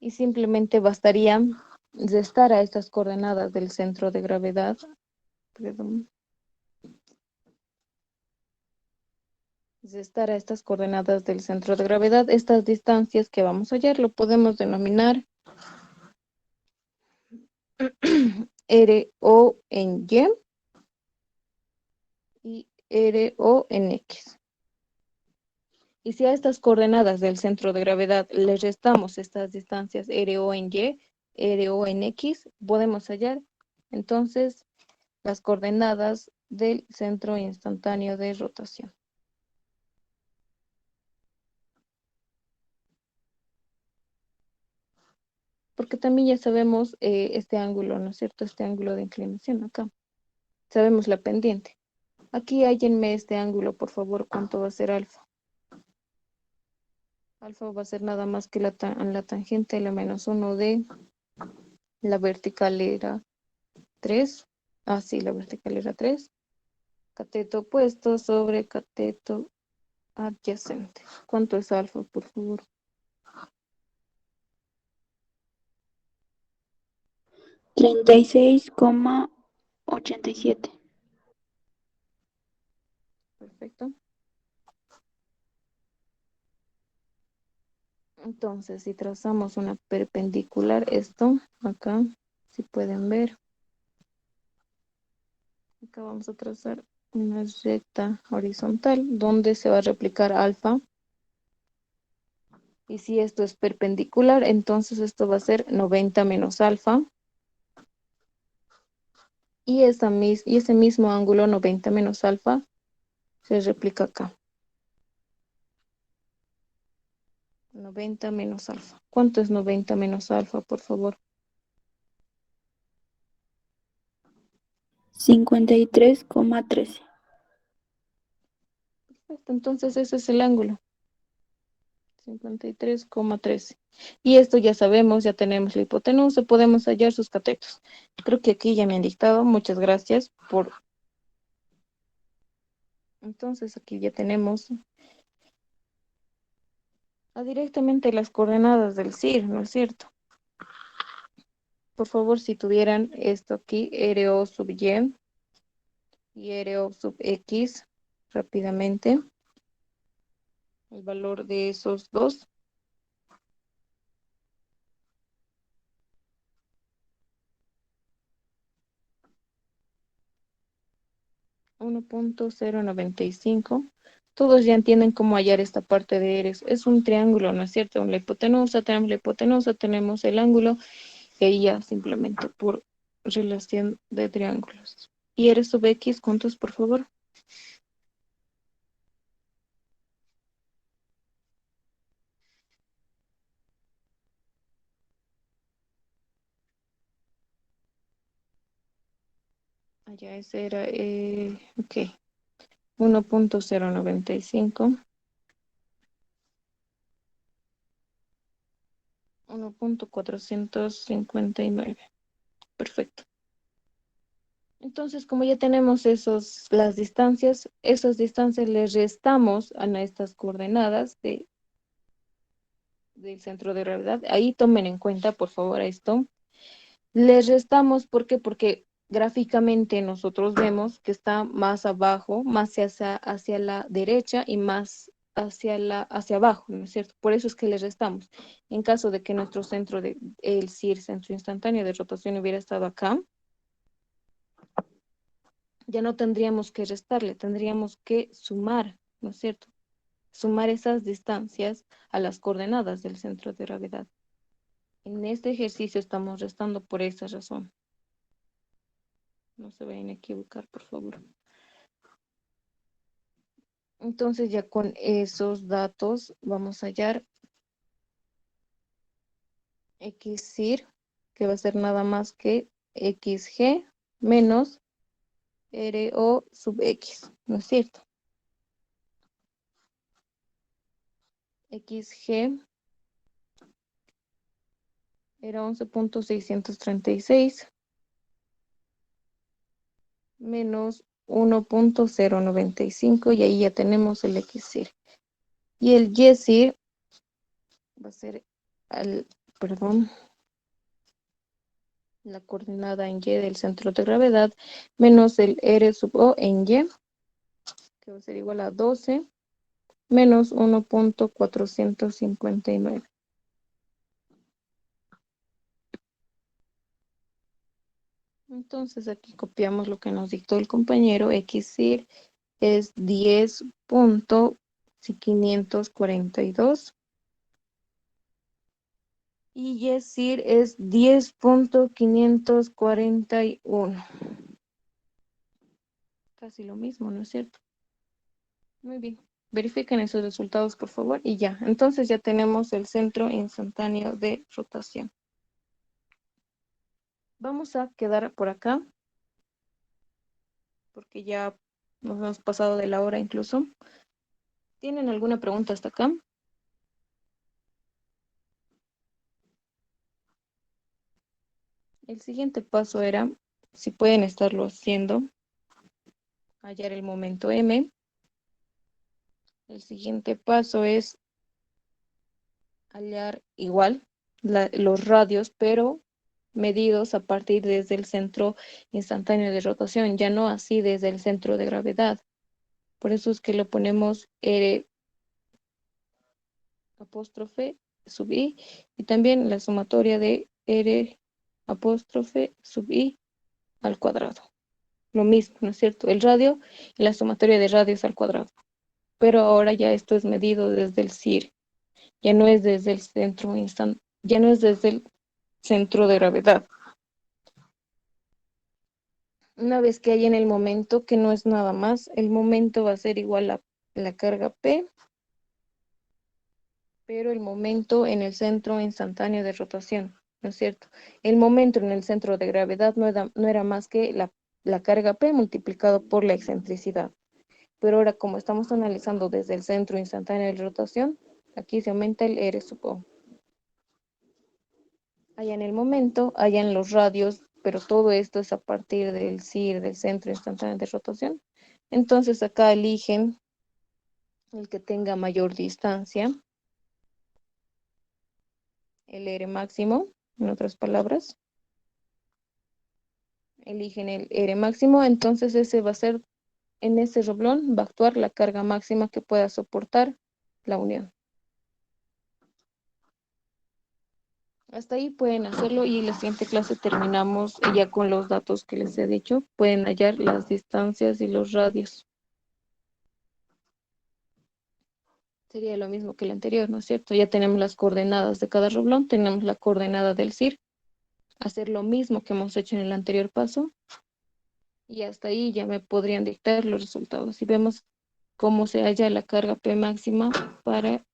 y simplemente bastaría restar a estas coordenadas del centro de gravedad. Perdón. Restar a estas coordenadas del centro de gravedad estas distancias que vamos a hallar. Lo podemos denominar RO en Y RO en X. Y si a estas coordenadas del centro de gravedad le restamos estas distancias RO en Y, RO en X, podemos hallar entonces las coordenadas del centro instantáneo de rotación. Porque también ya sabemos este ángulo, ¿no es cierto? Este ángulo de inclinación acá. Sabemos la pendiente. Aquí hállenme este ángulo, por favor, ¿cuánto va a ser alfa? Alfa va a ser nada más que la tangente de la -1 de la vertical era 3. Ah, sí, la vertical era 3. Cateto opuesto sobre cateto adyacente. ¿Cuánto es alfa, por favor? 36,87. Perfecto. Entonces, si trazamos una perpendicular, esto acá, si pueden ver, acá vamos a trazar una recta horizontal donde se va a replicar alfa. Y si esto es perpendicular, entonces esto va a ser 90 menos alfa. Y ese mismo ángulo 90 menos alfa se replica acá. 90 menos alfa. ¿Cuánto es 90 menos alfa, por favor? 53,13. Perfecto, entonces ese es el ángulo. 53,13. Y esto ya sabemos, ya tenemos la hipotenusa, podemos hallar sus catetos. Creo que aquí ya me han dictado. Muchas gracias por... Entonces aquí ya tenemos directamente las coordenadas del CIR, ¿no es cierto? Por favor, si tuvieran esto aquí, RO sub y RO sub X, rápidamente, el valor de esos dos. $1.095. Todos ya entienden cómo hallar esta parte de Eres. Es un triángulo, ¿no es cierto? Tenemos la hipotenusa, tenemos el ángulo, y ya simplemente por relación de triángulos. Y Eres sub X, ¿cuántos, por favor? Allá ese era, ok, 1.095. 1.459. Perfecto. Entonces, como ya tenemos las distancias, esas distancias les restamos a estas coordenadas del centro de gravedad. Ahí tomen en cuenta, por favor, esto. Les restamos, ¿por qué? Porque gráficamente nosotros vemos que está más abajo, más hacia la derecha y más hacia abajo, ¿no es cierto? Por eso es que les restamos. En caso de que nuestro el CIR, centro instantáneo de rotación, hubiera estado acá, ya no tendríamos que restarle, tendríamos que sumar, ¿no es cierto? Sumar esas distancias a las coordenadas del centro de gravedad. En este ejercicio estamos restando por esa razón. No se vayan a equivocar, por favor. Entonces ya con esos datos vamos a hallar XCIR, que va a ser nada más que XG menos RO sub X, ¿no es cierto? XG era 11.636 menos 1.095 y ahí ya tenemos el XCIR. Y el YCIR va a ser, la coordenada en Y del centro de gravedad menos el R sub O en Y, que va a ser igual a 12 menos 1.459. Entonces aquí copiamos lo que nos dictó el compañero. XCIR es 10.542 y YCIR es 10.541. Casi lo mismo, ¿no es cierto? Muy bien. Verifiquen esos resultados, por favor, y ya. Entonces ya tenemos el centro instantáneo de rotación. Vamos a quedar por acá, porque ya nos hemos pasado de la hora incluso. ¿Tienen alguna pregunta hasta acá? El siguiente paso era, si pueden estarlo haciendo, hallar el momento M. El siguiente paso es hallar igual los radios, pero medidos a partir desde el centro instantáneo de rotación, ya no así desde el centro de gravedad. Por eso es que lo ponemos R apóstrofe sub i y también la sumatoria de r apóstrofe sub i al cuadrado. Lo mismo, ¿no es cierto? El radio y la sumatoria de radios al cuadrado. Pero ahora ya esto es medido desde el CIR, ya no es desde el centro ya no es desde el centro de gravedad. Una vez que hay en el momento, que no es nada más, el momento va a ser igual a la carga P, pero el momento en el centro instantáneo de rotación, ¿no es cierto? El momento en el centro de gravedad no era más que la carga P multiplicado por la excentricidad. Pero ahora, como estamos analizando desde el centro instantáneo de rotación, aquí se aumenta el R sub O. Allá en el momento, allá en los radios, pero todo esto es a partir del CIR, del centro instantáneo de rotación. Entonces acá eligen el que tenga mayor distancia, el R máximo, en otras palabras. Eligen el R máximo, entonces ese va a ser, en ese roblón va a actuar la carga máxima que pueda soportar la unión. Hasta ahí pueden hacerlo y en la siguiente clase terminamos ya con los datos que les he dicho. Pueden hallar las distancias y los radios. Sería lo mismo que el anterior, ¿no es cierto? Ya tenemos las coordenadas de cada roblón, tenemos la coordenada del CIR. Hacer lo mismo que hemos hecho en el anterior paso. Y hasta ahí ya me podrían dictar los resultados. Y vemos cómo se halla la carga P máxima para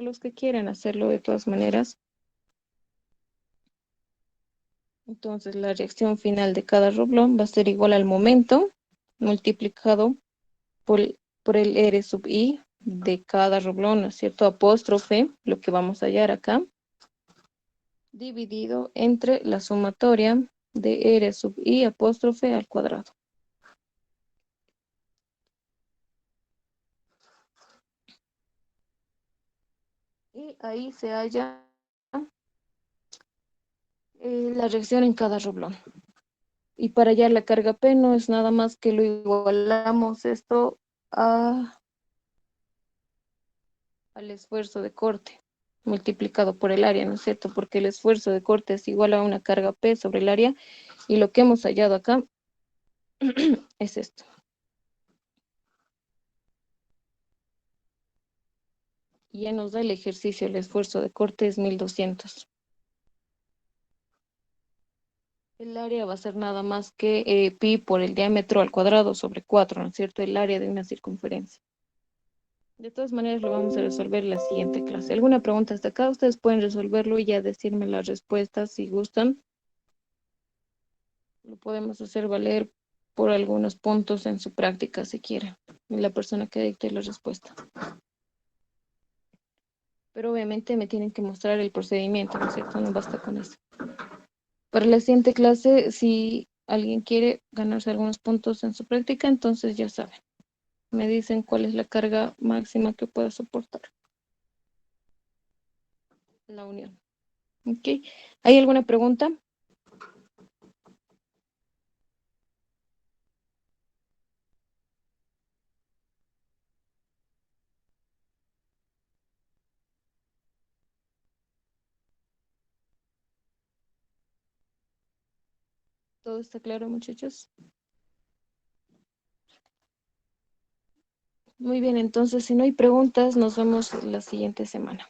los que quieran hacerlo de todas maneras. Entonces la reacción final de cada roblón va a ser igual al momento multiplicado por el R sub i de cada roblón, ¿no es cierto? Apóstrofe, lo que vamos a hallar acá, dividido entre la sumatoria de R sub i apóstrofe al cuadrado. Y ahí se halla la reacción en cada roblón. Y para hallar la carga P no es nada más que lo igualamos esto al esfuerzo de corte multiplicado por el área, ¿no es cierto? Porque el esfuerzo de corte es igual a una carga P sobre el área y lo que hemos hallado acá es esto. Y ya nos da el ejercicio, el esfuerzo de corte es 1200. El área va a ser nada más que pi por el diámetro al cuadrado sobre 4, ¿no es cierto? El área de una circunferencia. De todas maneras, lo vamos a resolver en la siguiente clase. ¿Alguna pregunta hasta acá? Ustedes pueden resolverlo y ya decirme las respuestas si gustan. Lo podemos hacer valer por algunos puntos en su práctica, si quieren. La persona que dicte la respuesta. Pero obviamente me tienen que mostrar el procedimiento, ¿no es cierto? No basta con eso. Para la siguiente clase, si alguien quiere ganarse algunos puntos en su práctica, entonces ya saben. Me dicen cuál es la carga máxima que pueda soportar la unión. ¿Ok? ¿Hay alguna pregunta? ¿Todo está claro, muchachos? Muy bien, entonces si no hay preguntas, nos vemos la siguiente semana.